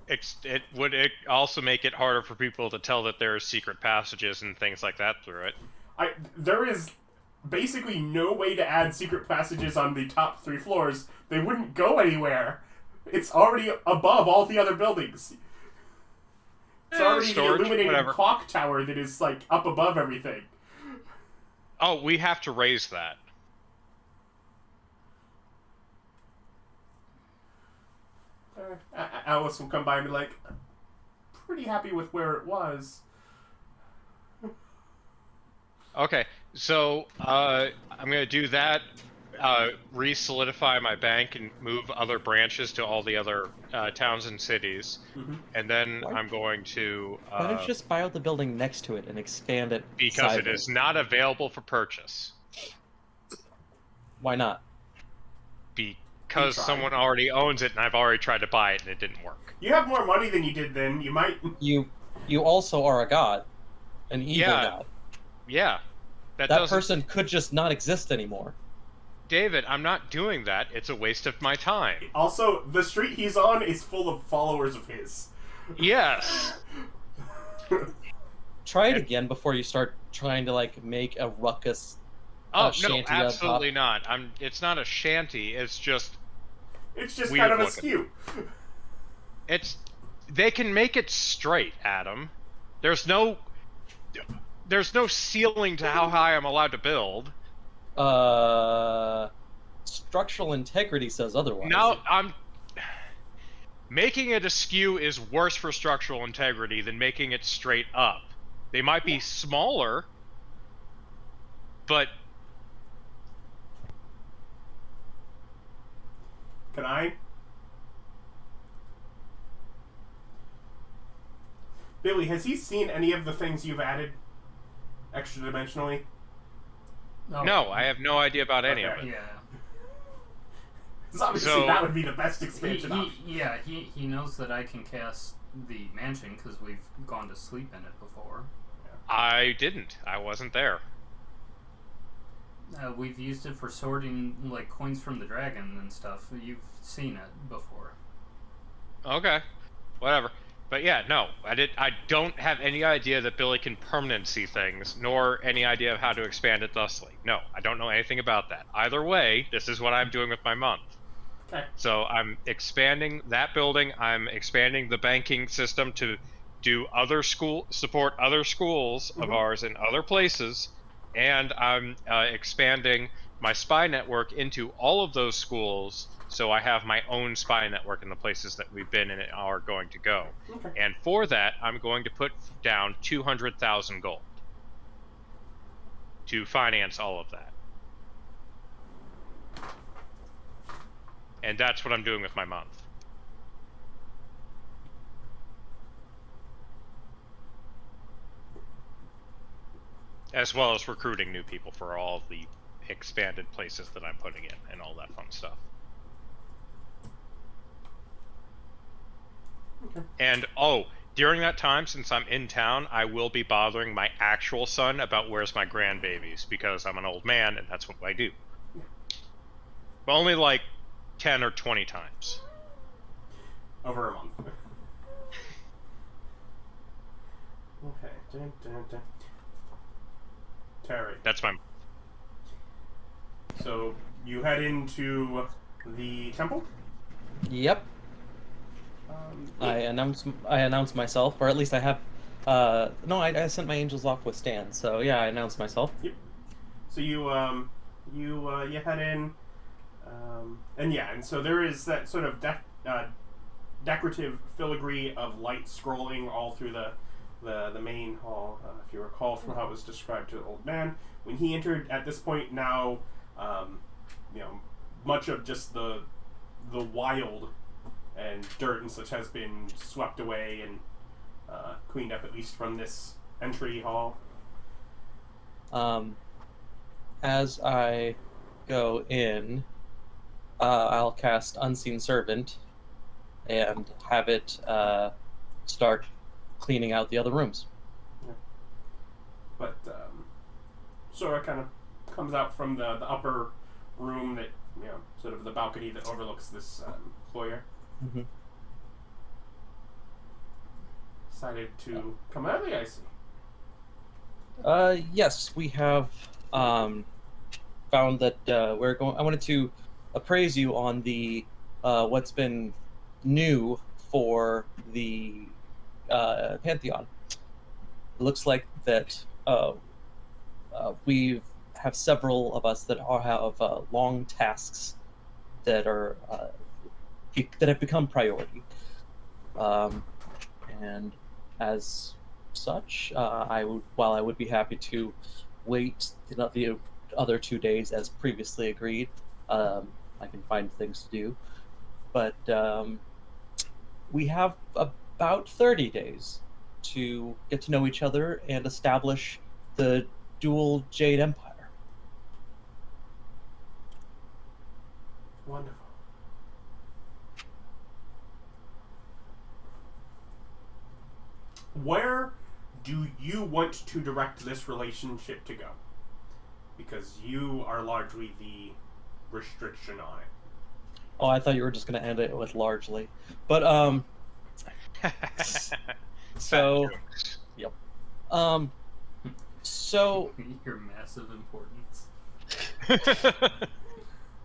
It would also make it harder for people to tell that there are secret passages and things like that through it. There is basically no way to add secret passages on the top 3 floors. They wouldn't go anywhere. It's already above all the other buildings. It's already the illuminated whatever. clock tower that is, like, up above everything. Oh, we have to raise that. Alice will come by and be like, I'm pretty happy with where it was. Okay, so I'm gonna do that. Re-solidify my bank and move other branches to all the other towns and cities, and then Why? I'm going to. Why don't you just buy out the building next to it and expand it? Because it sideways? is not available for purchase. Why not? Because tried. someone already owns it, and I've already tried to buy it, and it didn't work. You have more money than you did then. You might... You also are a god, an evil god. Yeah, That doesn't... person could just not exist anymore. David, I'm not doing that. It's a waste of my time. Also, the street he's on is full of followers of his. Yes. Try it again before you start trying to like make a ruckus. Oh no, shanty up absolutely top. not. It's not a shanty. It's just weird kind of looking. askew. They can make it straight, Adam. There's no ceiling to how high I'm allowed to build. Structural integrity says otherwise. No, making it askew is worse for structural integrity than making it straight up. They might be smaller, but Can I? Billy, has he seen any of the things you've added extra-dimensionally? no, I have no idea about any of it. Yeah. Because obviously So- that would be the best expansion option. He knows that I can cast the mansion because we've gone to sleep in it before. I didn't. I wasn't there. We've used it for sorting like coins from the dragon and stuff. You've seen it before. Okay, whatever. But yeah, no, I don't have any idea that Billy can permanency things, nor any idea of how to expand it thusly. No, I don't know anything about that. Either way, this is what I'm doing with my month. Okay. So I'm expanding that building. I'm expanding the banking system to do support other schools of ours in other places, and I'm expanding my spy network into all of those schools. So I have my own spy network in the places that we've been and are going to go. Okay. And for that, I'm going to put down 200,000 gold to finance all of that. And that's what I'm doing with my month. As well as recruiting new people for all of the expanded places that I'm putting in and all that fun stuff. Okay. And during that time, since I'm in town, I will be bothering my actual son about where's my grandbabies, because I'm an old man and that's what I do. But only like 10 or 20 times. Over a month. Okay. Dun, dun, dun. Terry. That's my... So, you head into the temple? Yep. I announced myself, or at least I have. No, I sent my angels off with Stan. So yeah, I announced myself. Yep. So you head in, and so there is that sort of decorative filigree of light scrolling all through the main hall. If you recall from how it was described to the old man when he entered. At this point now, much of just the wild and dirt and such has been swept away and cleaned up, at least from this entry hall. As I go in, I'll cast Unseen Servant and have it start cleaning out the other rooms. But Sora kind of comes out from the upper room that, sort of the balcony that overlooks this foyer. Mm-hmm. Decided to come early, I see. Yes, we have found that we're going. I wanted to appraise you on the what's been new for the pantheon. It looks like that we have several of us that have long tasks that are that have become priority, and as such, while I would be happy to wait the other 2 days as previously agreed, I can find things to do. But we have about 30 days to get to know each other and establish the dual Jade Empire. Wonderful. Where do you want to direct this relationship to go? Because you are largely the restriction on it. Oh, I thought you were just going to end it with largely. But, so, yep. So, Your massive importance.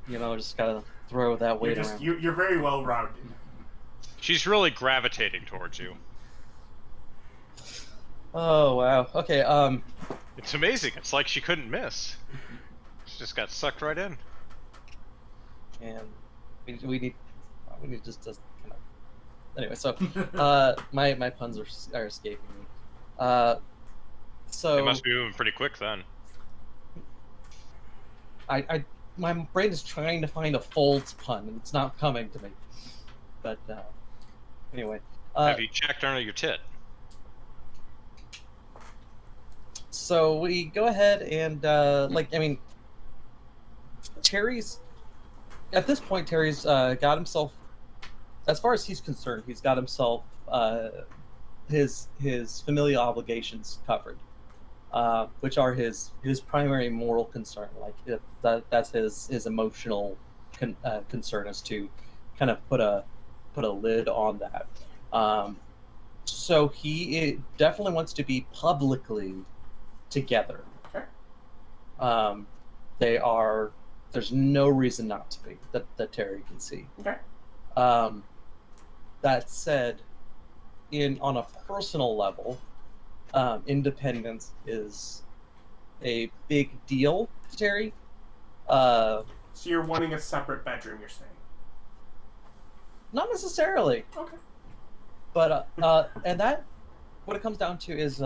Just gotta throw that weight around. You're very well rounded. She's really gravitating towards you. Oh, wow. Okay, It's amazing. It's like she couldn't miss. She just got sucked right in. and we need just to kind of... Anyway, so, my puns are escaping me. So... They must be moving pretty quick then. My brain is trying to find a folds pun, and it's not coming to me. But, anyway. Have you checked under your tit? So we go ahead and, Terry's... At this point, Terry's got himself... As far as he's concerned, he's got himself his familial obligations covered, which are his primary moral concern. Like, that's his emotional concern, is to kind of put a lid on that. So he definitely wants to be publicly together. Okay. There's no reason not to be, that Terry can see. Okay. That said, on a personal level, independence is a big deal to Terry. So you're wanting a separate bedroom, you're saying? Not necessarily. Okay. But and that, what it comes down to is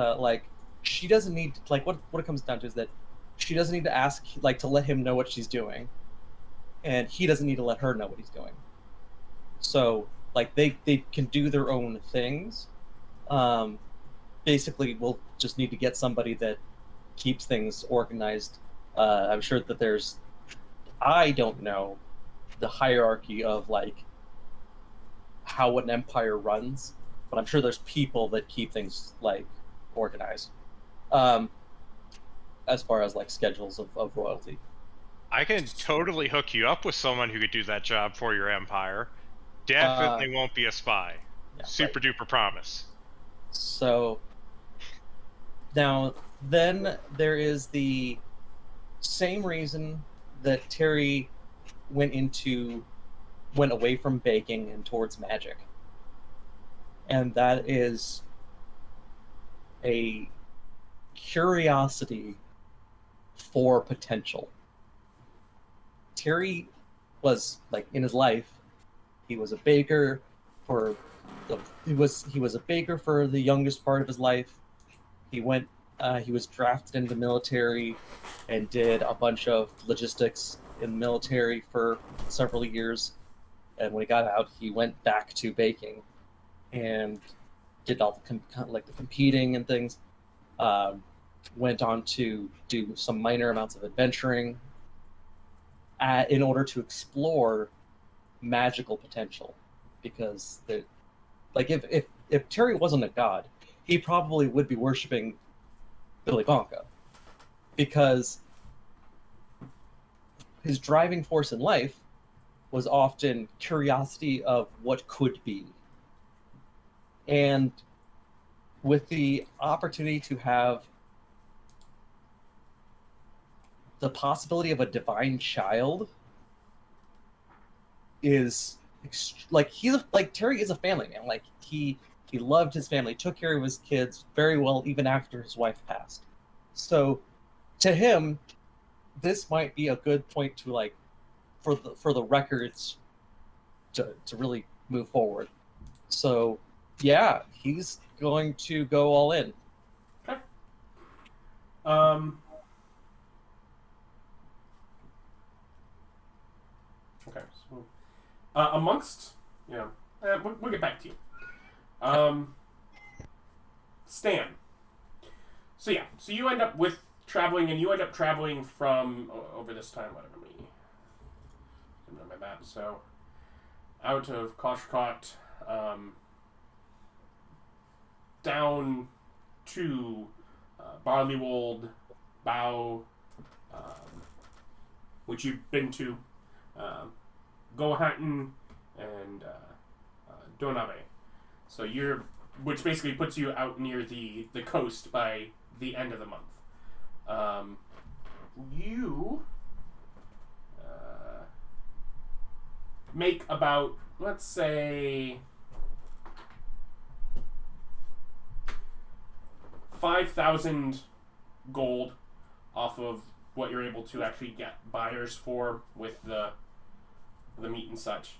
she doesn't need what it comes down to is that she doesn't need to ask to let him know what she's doing, and he doesn't need to let her know what he's doing. So they can do their own things. Basically, we'll just need to get somebody that keeps things organized. I'm sure that I don't know the hierarchy of how an empire runs, but I'm sure there's people that keep things organized. As far as schedules of royalty. I can totally hook you up with someone who could do that job for your empire. Definitely won't be a spy. Yeah, Super duper promise. So now then there is the same reason that Terry went away from baking and towards magic. And that is a curiosity for potential. Terry was in his life, he was a baker he was a baker for the youngest part of his life. He was drafted into the military and did a bunch of logistics in the military for several years. And when he got out, he went back to baking and did all the competing and things. Went on to do some minor amounts of adventuring in order to explore magical potential, because like if Terry wasn't a god, he probably would be worshiping Billy Bonka, because his driving force in life was often curiosity of what could be. And with the opportunity to have the possibility of a divine child is like Terry is a family man. Like he loved his family, took care of his kids very well even after his wife passed. So to him, this might be a good point to like for the records to really move forward. So yeah, he's going to go all in. Okay. Okay. So, amongst, we'll get back to you. Stan. So yeah, so you end up traveling from over this time. Whatever me. On my map. So out of Koshkot, down to Barleywold, Bow, which you've been to, Gohanton, and Donabe. So which basically puts you out near the coast by the end of the month. You make about, let's say, 5,000 gold off of what you're able to actually get buyers for with the meat and such.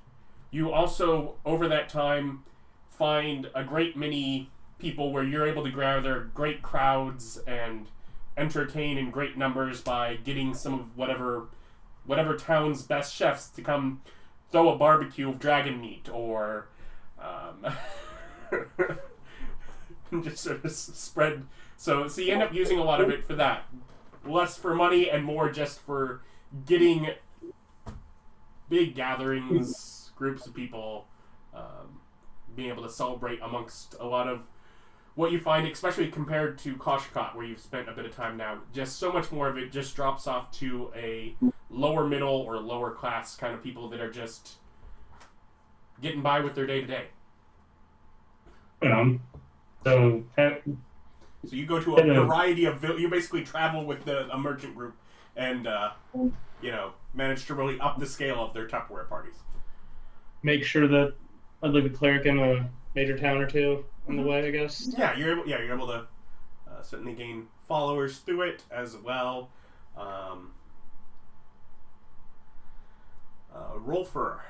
You also, over that time, find a great many people where you're able to gather great crowds and entertain in great numbers by getting some of whatever town's best chefs to come throw a barbecue of dragon meat, or just sort of spread. So you end up using a lot of it for that. Less for money and more just for getting big gatherings, groups of people, being able to celebrate amongst a lot of what you find, especially compared to Koshkot, where you've spent a bit of time now. Just so much more of it just drops off to a lower middle or lower class kind of people that are just getting by with their day to day. So you go to a variety of you basically travel with a merchant group and manage to really up the scale of their Tupperware parties. Make sure that I'd leave a cleric in a major town or two on the way, I guess. Yeah, you're able to certainly gain followers through it as well. Rolfur,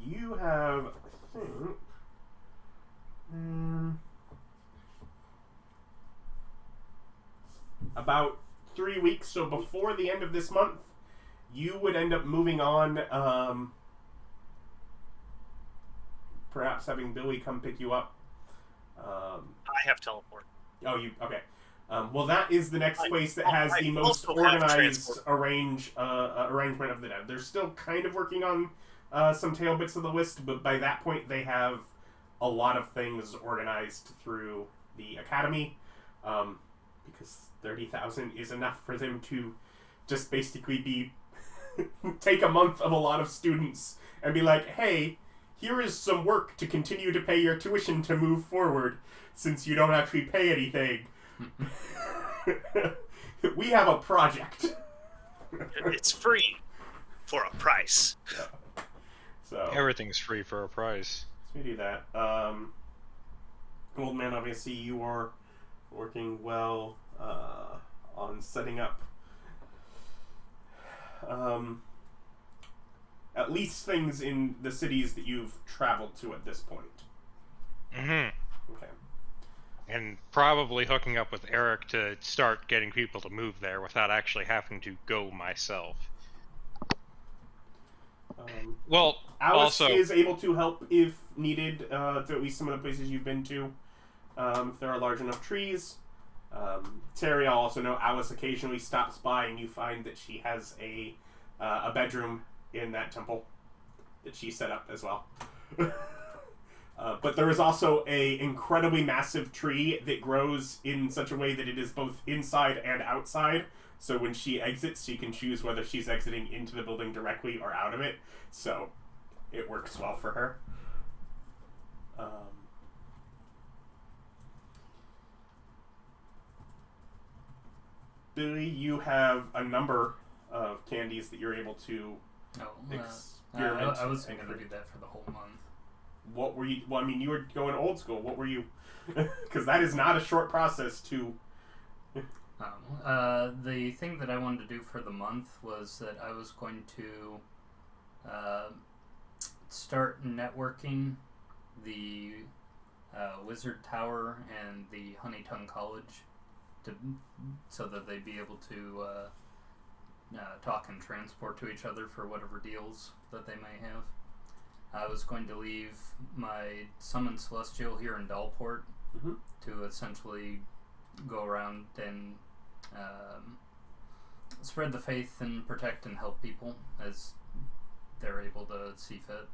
you have, I think, about 3 weeks, so before the end of this month, you would end up moving on, perhaps having Billy come pick you up. I have teleport. Oh, okay. Well, that is the next place that has the most organized arrangement of the dev. They're still kind of working on some tail bits of the list, but by that point they have a lot of things organized through the academy, because 30,000 is enough for them to just basically take a month of a lot of students and be like, hey, here is some work to continue to pay your tuition to move forward, since you don't actually pay anything. We have a project. It's free for a price. Yeah. So everything's free for a price. So we do that. Goldman, obviously, you are working well on setting up at least things in the cities that you've traveled to at this point. Mm-hmm. Okay. And probably hooking up with Eric to start getting people to move there without actually having to go myself. Well, Alice also is able to help if needed to at least some of the places you've been to, if there are large enough trees. Terry, I'll also know Alice occasionally stops by, and you find that she has a bedroom in that temple that she set up as well. But there is also a incredibly massive tree that grows in such a way that it is both inside and outside. So when she exits, she can choose whether she's exiting into the building directly or out of it. So it works well for her. Billy, you have a number of candies that you're able to experiment. I was going to do that for the whole month. What were you? Well, I mean, you were going old school. What were you? Because that is not a short process to. The thing that I wanted to do for the month was that I was going to start networking the Wizard Tower and the Honeytongue College so that they'd be able to talk and transport to each other for whatever deals that they may have. I was going to leave my Summon Celestial here in Dalport to essentially go around and spread the faith and protect and help people as they're able to see fit.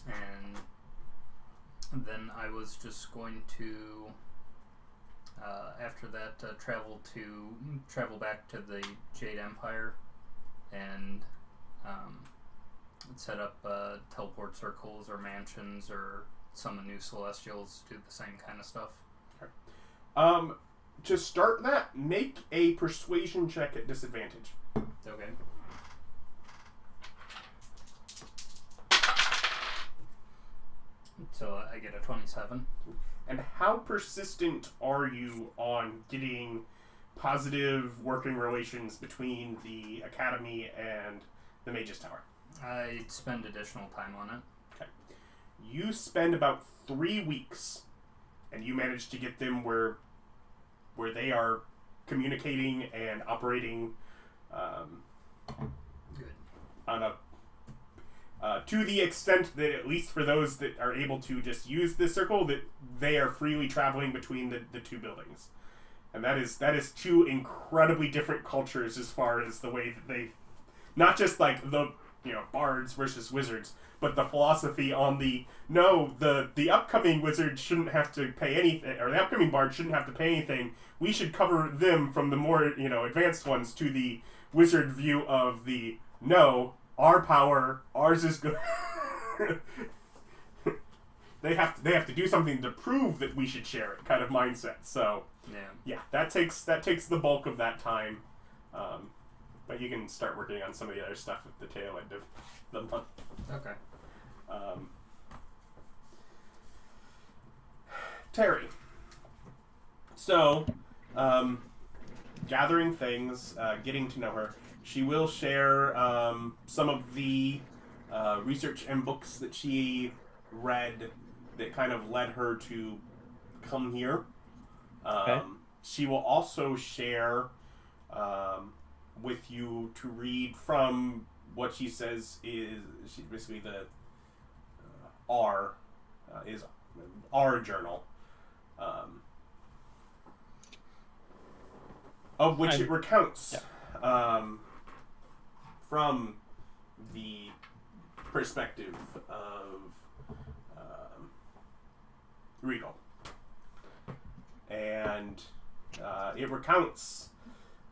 And then I was just going to after that travel back to the Jade Empire and set up teleport circles or mansions or summon new celestials to do the same kind of stuff. To start that, make a persuasion check at disadvantage. Okay. So I get a 27. And how persistent are you on getting positive working relations between the Academy and the Mage's Tower? I spend additional time on it. Okay. You spend about 3 weeks, and you manage to get them where they are communicating and operating Good. on a to the extent that, at least for those that are able to just use this circle, that they are freely traveling between the two buildings. And that is two incredibly different cultures as far as the way that they, not just like the bards versus wizards, but the philosophy on the upcoming wizard shouldn't have to pay anything, or the upcoming bard shouldn't have to pay anything. We should cover them from the more advanced ones, to the wizard view of the our power, ours is good. They have to do something to prove that we should share it kind of mindset. So yeah, that takes the bulk of that time. But you can start working on some of the other stuff at the tail end of the month. Okay. Terry. So, gathering things, getting to know her. She will share some of the research and books that she read that kind of led her to come here. Okay. She will also share with you to read from what she says is basically the R journal, of which it recounts from the perspective of Regal, and it recounts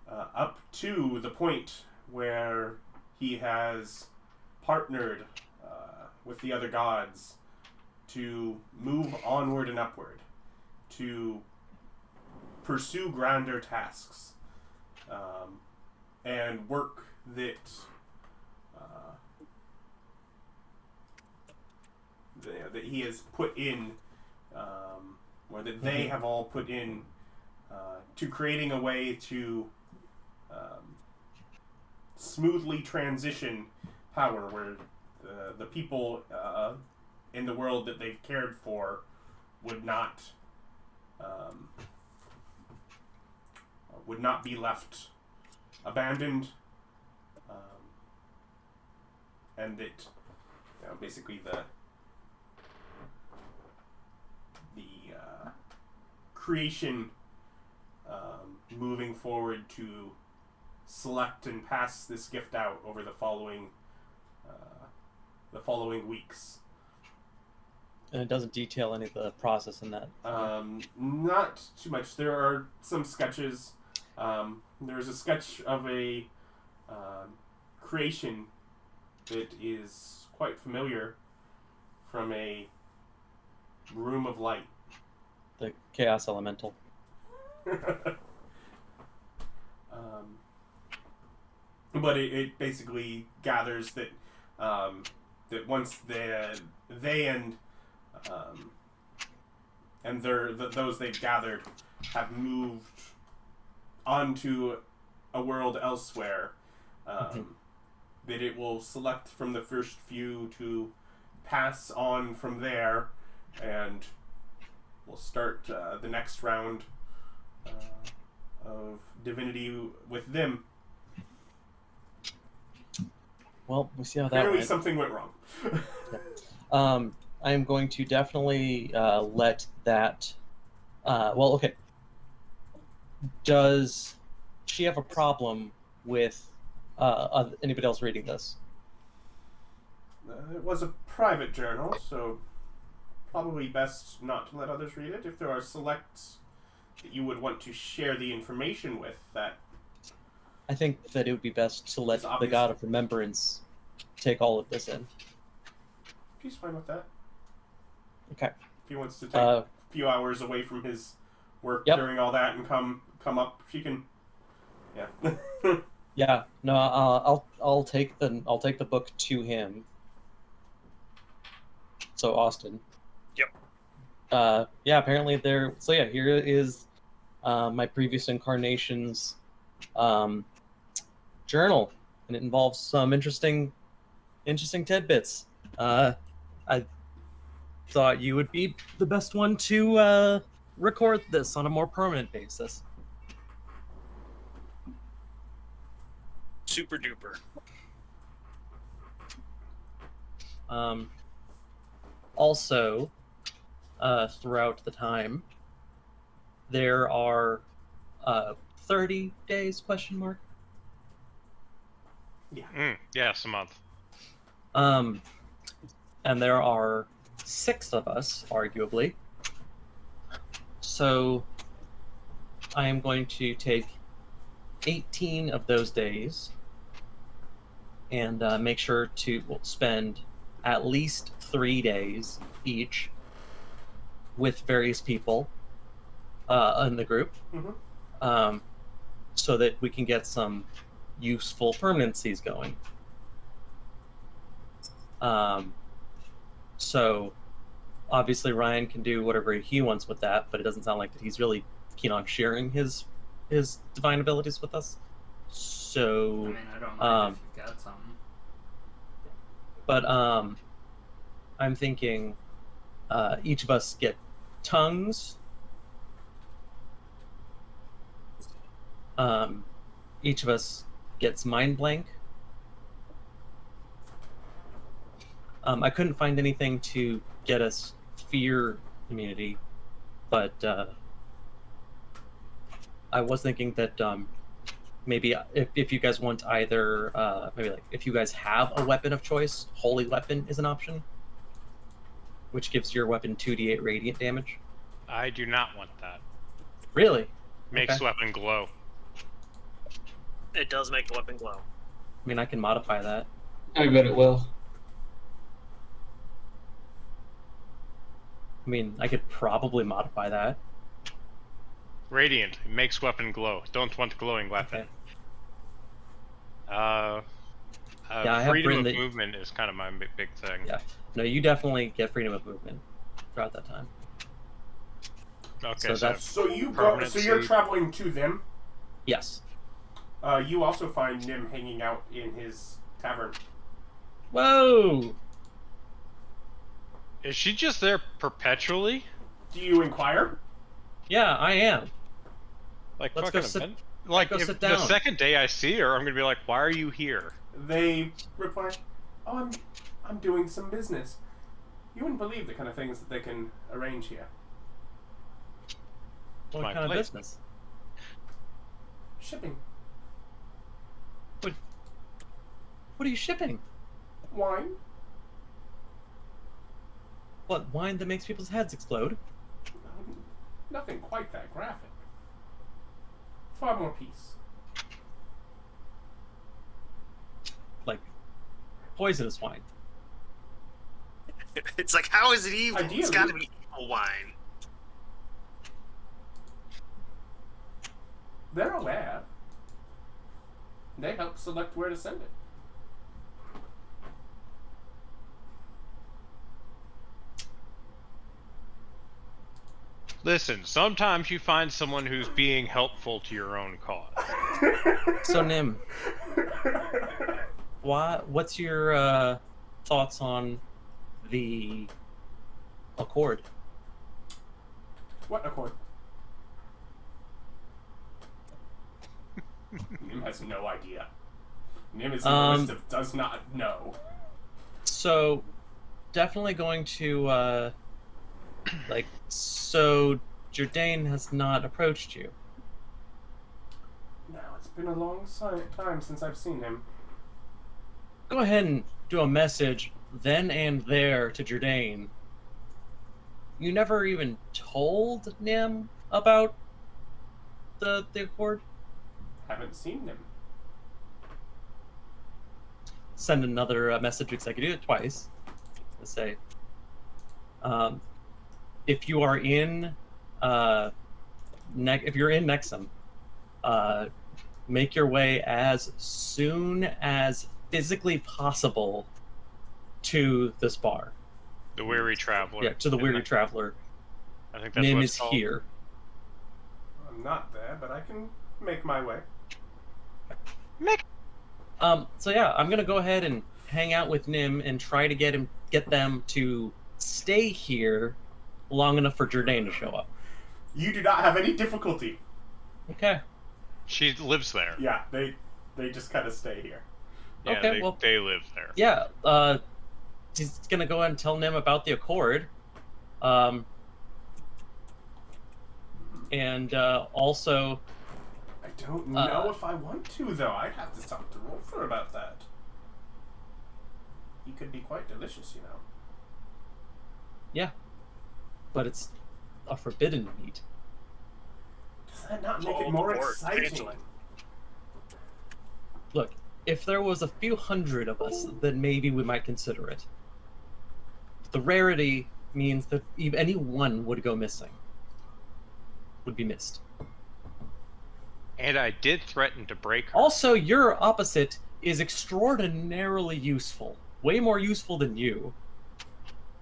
up to the point where he has partnered with the other gods to move onward and upward, to pursue grander tasks, and work that that he has put in, or that they have all put in, to creating a way to smoothly transition power, where the people in the world that they've cared for would not be left abandoned, and that basically the creation moving forward to select and pass this gift out over the following the following weeks. And it doesn't detail any of the process in that. Not too much. There are some sketches. There's a sketch of a creation that is quite familiar from a room of light. The Chaos Elemental. But it basically gathers that that once they and those they've gathered have moved onto a world elsewhere, that it will select from the first few to pass on from there, and we'll start the next round of divinity with them. Well, we'll see how that Apparently went. something went wrong. I am going to definitely let that... well, okay. Does she have a problem with anybody else reading this? It was a private journal, so probably best not to let others read it. If there are selects that you would want to share the information with, that... I think that it would be best to let It's the obvious. God of Remembrance take all of this in. He's fine with that. Okay. If he wants to take a few hours away from his work during all that and come up, she can. Yeah. Yeah. No. I'll take the book to him. So Austin. Yep. Yeah. Apparently there. So yeah. Here is my previous incarnation's journal, and it involves some interesting tidbits. I thought you would be the best one to record this on a more permanent basis. Super duper. Also, throughout the time, there are 30 days, question mark? Yeah. Yes, a month. And there are 6 of us, arguably. So I am going to take 18 of those days and make sure to spend at least 3 days each with various people in the group, so that we can get some useful permanencies going. So obviously Ryan can do whatever he wants with that, but it doesn't sound like that he's really keen on sharing his divine abilities with us. So I mean, I don't mind if you've got something. But I'm thinking each of us get tongues. Each of us gets mind blank. I couldn't find anything to get us fear immunity, but I was thinking that maybe if you guys want either, maybe like if you guys have a weapon of choice, holy weapon is an option, which gives your weapon 2d8 radiant damage. I do not want that. Really? Makes Okay. weapon glow. It does make the weapon glow. I mean, I can modify that. I bet it will. I mean, I could probably modify that. Radiant makes weapon glow. Don't want glowing weapon. Okay. I have Freedom written of that- movement is kind of my big thing. Yeah. No, you definitely get freedom of movement throughout that time. Okay, So so that's- So you go. So you're Permanency. traveling to them. Yes. You also find Nim hanging out in his tavern. Whoa! is she just there perpetually? Do you inquire? Yeah, I am. Like Let's go fucking sit- event? Like go if sit the down. second day I see her, I'm gonna be like, "Why are you here?" They reply, "Oh, I'm doing some business. You wouldn't believe the kind of things that they can arrange here. What my kind of place. business? Shipping, What are you shipping? wine, What, wine that makes people's heads explode? Nothing quite that graphic. Far more peace. Like, poisonous wine. It's like, how is it evil? Ideally. It's got to be evil wine. They're aware. They help select where to send it. Listen, sometimes you find someone who's being helpful to your own cause. So, Nim, what's your thoughts on the Accord? What accord? Nim has no idea. Nim is in the list of does not know. So, definitely going to, so Jardane has not approached you. No, it's been a long time since I've seen him. Go ahead and do a message then and there to Jardane. You never even told Nim about the Accord? Haven't seen him. Send another message executive twice. Let's say, if you are in, if you're in Nexin, make your way as soon as physically possible to this bar. The Weary Traveler. Yeah, to the Weary Traveler. I think that's Nim what is it's called. here. I'm not there, but I can make my way. So yeah, I'm gonna go ahead and hang out with Nim and try to get them to stay here long enough for Jardane to show up. You do not have any difficulty. Okay. She lives there. Yeah, they just kind of stay here. Yeah, Okay, they live there. Yeah, he's gonna go ahead and tell Nim about the Accord. And also... I don't know if I want to, though. I'd have to talk to Rolfur about that. He could be quite delicious, you know. Yeah. But it's a forbidden meat. Does that not make Oh, it more Lord, exciting? Angela. Look, if there was a few hundred of us, then maybe we might consider it. The rarity means that if any one would go missing. Would be missed. And I did threaten to break her. Also, your opposite is extraordinarily useful. Way more useful than you.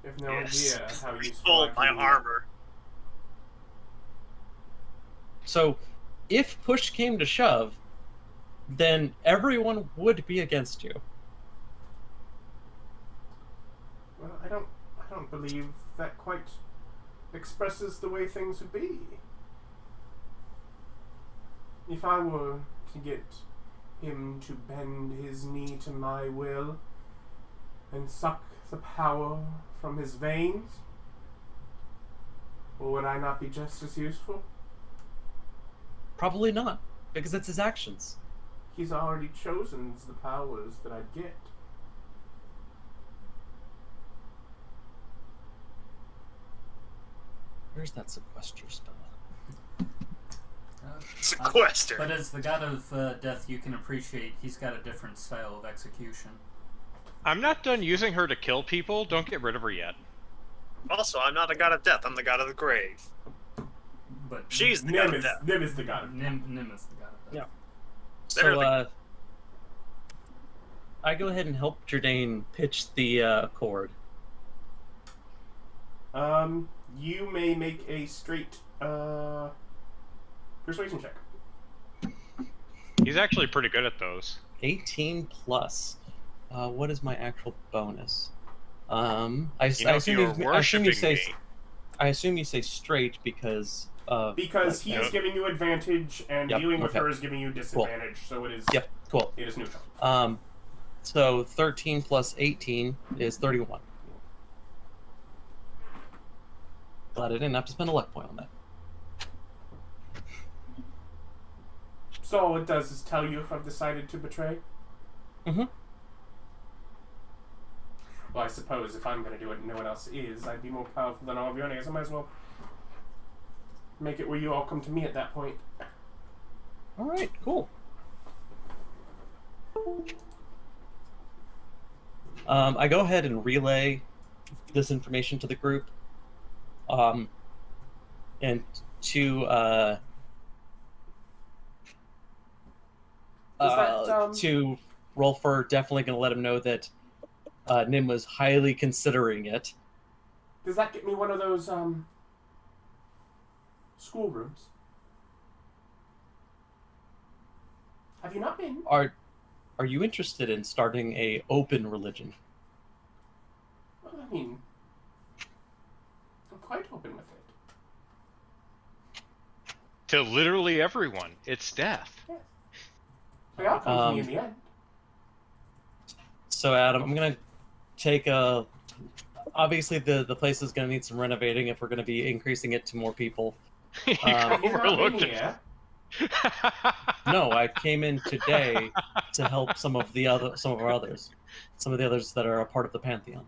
You have no Yes. idea how useful Stole I my can be. armor. So, if push came to shove, then everyone would be against you. Well, I don't believe that quite expresses the way things would be. If I were to get him to bend his knee to my will and suck the power from his veins, would I not be just as useful? Probably not, because it's his actions. He's already chosen the powers that I'd get. Where's that sequester spell? Sequester. But as the god of death, you can appreciate he's got a different style of execution. I'm not done using her to kill people. Don't get rid of her yet. Also, I'm not a god of death. I'm the god of the grave. But She's the god of death. Nim is the god of Nim is the god of death. Yeah. They're So, I go ahead and help Jardane pitch the Accord. You may make a straight persuasion check. He's actually pretty good at those. 18 plus. What is my actual bonus? I You know, if assume you you, were I assume you worshipping say me, I assume you say straight because Because he is Yep. giving you advantage, and Yep, dealing with okay. her is giving you disadvantage. So it is. Yep, cool. It is neutral. So 13 plus 18 is 31. Glad I didn't have to spend a luck point on that. So all it does is tell you if I've decided to betray. Mm-hmm. Well, I suppose if I'm going to do it and no one else is, I'd be more powerful than all of you anyways. I might as well make it where you all come to me at that point. Alright, cool. I go ahead and relay this information to the group. And to to Rolfur, definitely going to let him know that Nim was highly considering it. Does that get me one of those schoolrooms? Have you not been? Are you interested in starting a open religion? Well, I mean, I'm quite open with it. To literally everyone, it's death. Yes. They all come to me in the end. So, Adam, I'm going to take a... Obviously, the place is going to need some renovating if we're going to be increasing it to more people. You overlooked it. No, I came in today to help some of the others that are a part of the pantheon.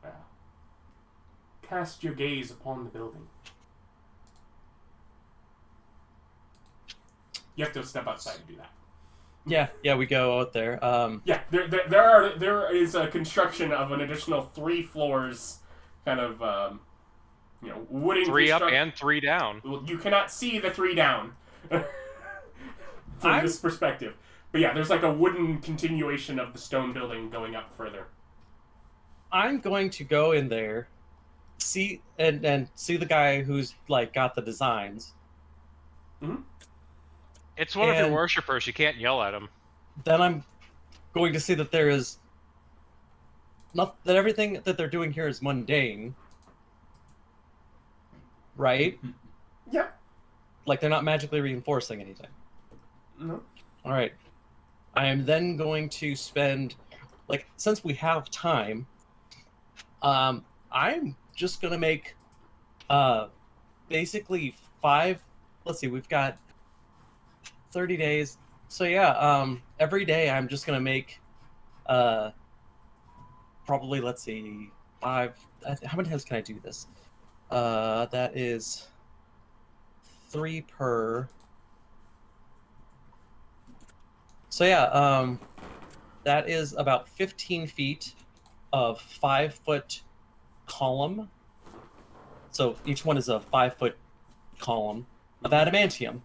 Well, cast your gaze upon the building. You have to step outside to do that. Yeah, we go out there. Yeah, there is a construction of an additional 3 floors, kind of wooden. 3 up and 3 down. Well, you cannot see the 3 down from this perspective. But yeah, there's like a wooden continuation of the stone building going up further. I'm going to go in there, see and see the guy who's like got the designs. Mm-hmm. It's one of your worshippers. You can't yell at him. Then I'm going to see that there is that everything that they're doing here is mundane, right? Yeah. Like they're not magically reinforcing anything. No. All right. I am then going to spend, since we have time, I'm just gonna make, basically 5. Let's see, we've got 30 days. So yeah, every day I'm just gonna make, probably, let's see, 5. How many times can I do this? That is 3 per. So yeah, that is about 15 feet of 5-foot column. So each one is a 5-foot column of adamantium.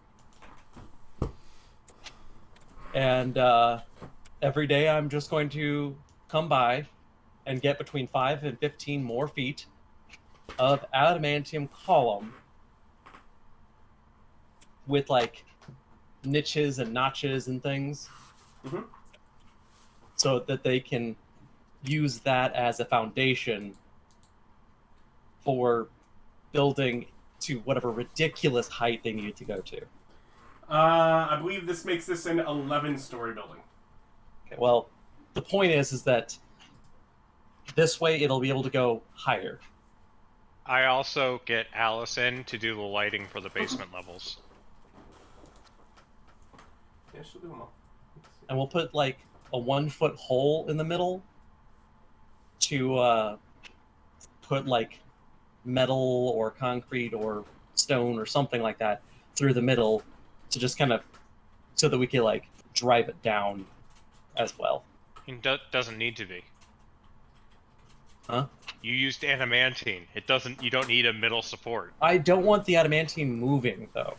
And every day I'm just going to come by and get between 5 and 15 more feet of adamantium column with niches and notches and things, so that they can use that as a foundation for building to whatever ridiculous height they need to go to. I believe this makes this an 11-story building. Okay, well, the point is that this way it'll be able to go higher. I also get Allison to do the lighting for the basement levels. Yeah, she'll do them all. And we'll put a 1-foot hole in the middle to put metal or concrete or stone or something like that through the middle to just kind of so that we can drive it down as well. It doesn't need to be. Huh? You used adamantine. It doesn't. You don't need a middle support. I don't want the adamantine moving though.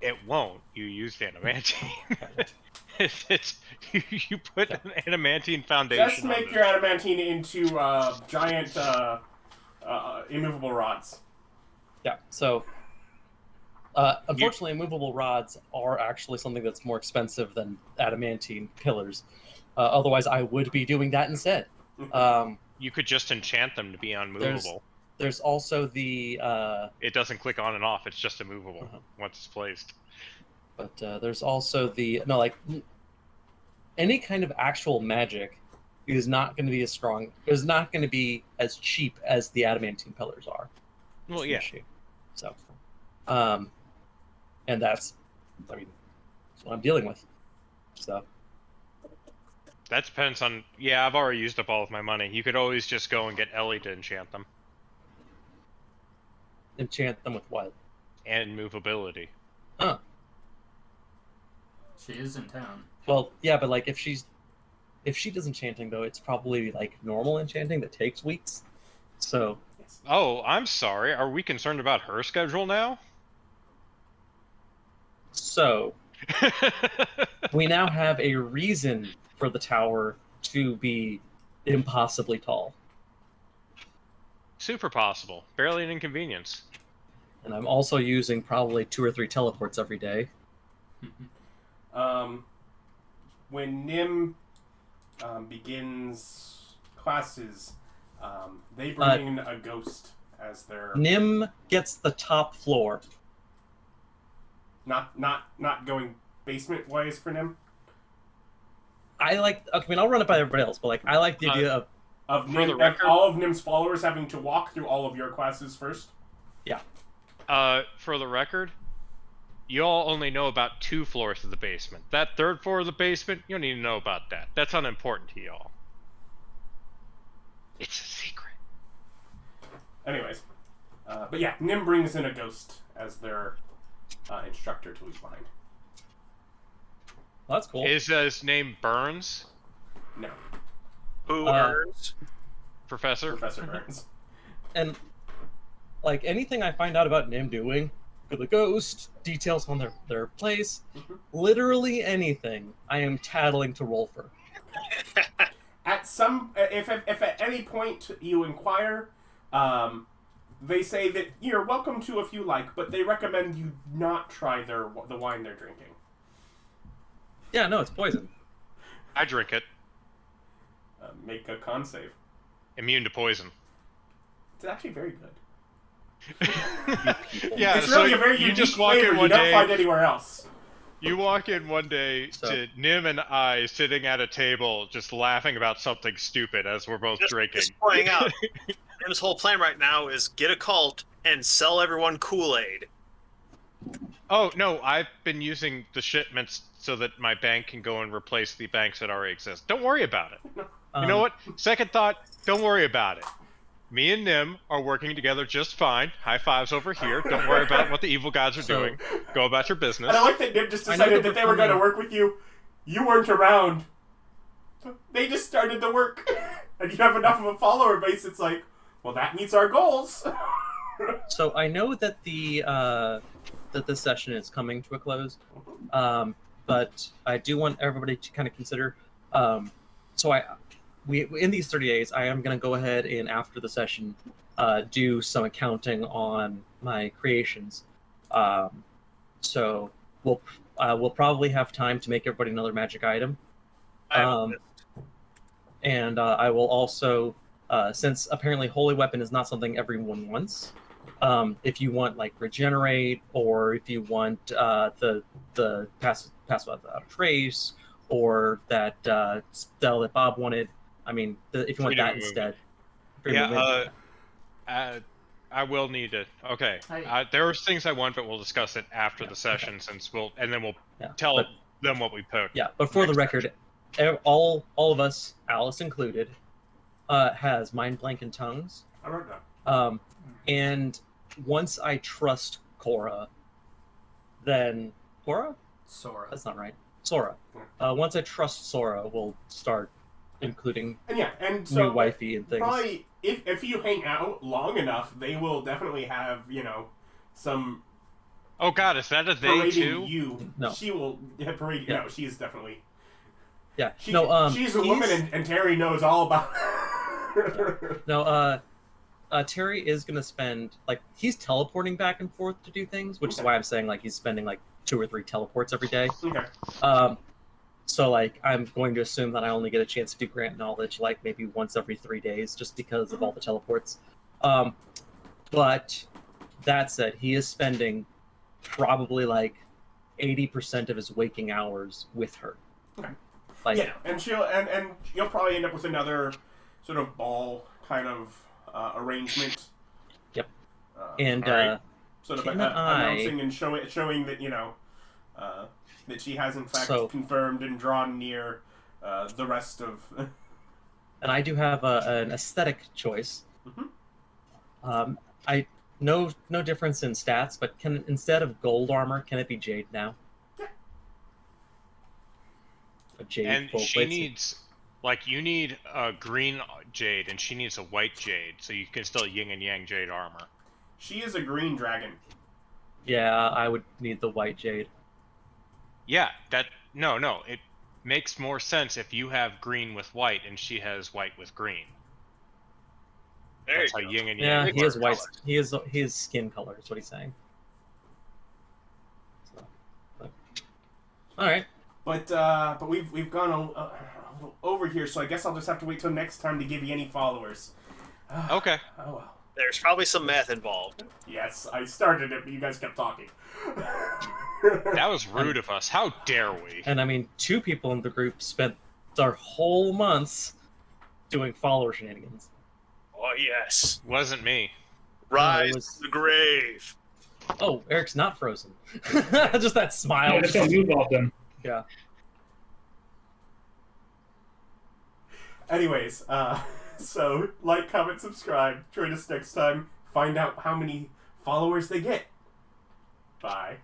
It won't. You used adamantine. You put an adamantine foundation. Just make your adamantine into giant immovable rods. Yeah. So, unfortunately, immovable rods are actually something that's more expensive than adamantine pillars. Otherwise, I would be doing that instead. You could just enchant them to be unmovable. There's also the... It doesn't click on and off. It's just immovable once it's placed. But there's also the... No, any kind of actual magic is not going to be as strong... is not going to be as cheap as the adamantine pillars are. Well, yeah. So, and that's what I'm dealing with. So... That depends on... Yeah, I've already used up all of my money. You could always just go and get Eili to enchant them. Enchant them with what? And movability. Huh. She is in town. Well, yeah, but like if she does enchanting though, it's probably like normal enchanting that takes weeks. So. Oh, I'm sorry. Are we concerned about her schedule now? So. We now have a reason for the tower to be impossibly tall. Super possible. Barely an inconvenience. And I'm also using probably 2 or 3 teleports every day. When Nim begins classes, they bring in a ghost as their... Nim gets the top floor. Not going basement-wise for Nim? I mean, I'll run it by everybody else, but like I like the idea of For the Nim, record- all of Nim's followers having to walk through all of your classes first. Yeah. For the record, you all only know about 2 floors of the basement. That 3rd floor of the basement, you don't need to know about that. That's unimportant to y'all. It's a secret. Anyways. But yeah, Nim brings in a ghost as their instructor to leave behind. Well, that's cool. Is his name Burns? No. Who earns? Professor? Professor Burns. And like anything I find out about Nim doing, the ghost, details on their place, literally anything, I am tattling to Rolfur. If at any point you inquire, they say that you're welcome to if you like, but they recommend you not try the wine they're drinking. Yeah, no, it's poison. I drink it. Make a con save. Immune to poison. It's actually very good. Yeah, It's really so a very you unique just walk flavor in you one don't day. find anywhere else. You walk in one day to Nim and I sitting at a table just laughing about something stupid as we're both drinking. Just pointing out, Nim's whole plan right now is get a cult and sell everyone Kool-Aid. Oh, no, I've been using the shipments so that my bank can go and replace the banks that already exist. Don't worry about it. You know what? Second thought, don't worry about it. Me and Nim are working together just fine. High fives over here. Don't worry about what the evil gods are doing. Go about your business. And I like that Nim just decided that they were going to work with you. You weren't around. They just started the work. And you have enough of a follower base, it's like, well, that meets our goals. So I know that that this session is coming to a close, but I do want everybody to kind of consider. We in these 30 days, I am going to go ahead and after the session, do some accounting on my creations. So we'll probably have time to make everybody another magic item. And I will also, since apparently Holy Weapon is not something everyone wants, if you want like regenerate, or if you want the pass without a trace, or that spell that Bob wanted, I mean, if you want that instead. Yeah, I will need it. Okay, there are things I want, but we'll discuss it after the session, since we'll tell them what we picked. Yeah, but for the record, all of us, Alice included, has mind blank and tongues. I wrote that. And once I trust Cora, then Cora? Sora. That's not right. Sora. Once I trust Sora, we'll start including and so new wifey and things. Probably, if you hang out long enough, they will definitely have some. Oh God, is that a they too? You. No. She will parade. Yeah. No, she is definitely. Yeah. She's a woman, and Terry knows all about her. No. Terry is gonna spend he's teleporting back and forth to do things, which is why I'm saying he's spending 2 or 3 teleports every day. Okay. So I'm going to assume that I only get a chance to do grant knowledge maybe once every 3 days, just because of all the teleports. But that said, he is spending probably 80% of his waking hours with her. Okay. And you'll probably end up with another sort of ball kind of arrangement. Yep. And right. Sort of announcing and showing that that she has in fact confirmed and drawn near the rest of. And I do have an aesthetic choice. I no difference in stats, but can instead of gold armor, can it be jade now? Yeah. A jade And full she plate needs, like, you need a green jade, and she needs a white jade, so you can still yin and yang jade armor. She is a green dragon. Yeah, I would need the white jade. Yeah, no, it makes more sense if you have green with white and she has white with green. There That's you how go. yin and Yeah, yang he has work. white. He is skin color. Is what he's saying. So, all right. But we've gone a little over here, so I guess I'll just have to wait till next time to give you any followers. Okay. Oh well. There's probably some math involved. Yes, I started it, but you guys kept talking. That was rude of us. How dare we? And I mean, 2 people in the group spent their whole months doing follower shenanigans. Oh yes. Wasn't me. Rise it was- to the grave. Oh, Eric's not frozen. Just that smile. I just don't move often. Yeah. Anyways, so like, comment, subscribe. Join us next time. Find out how many followers they get. Bye.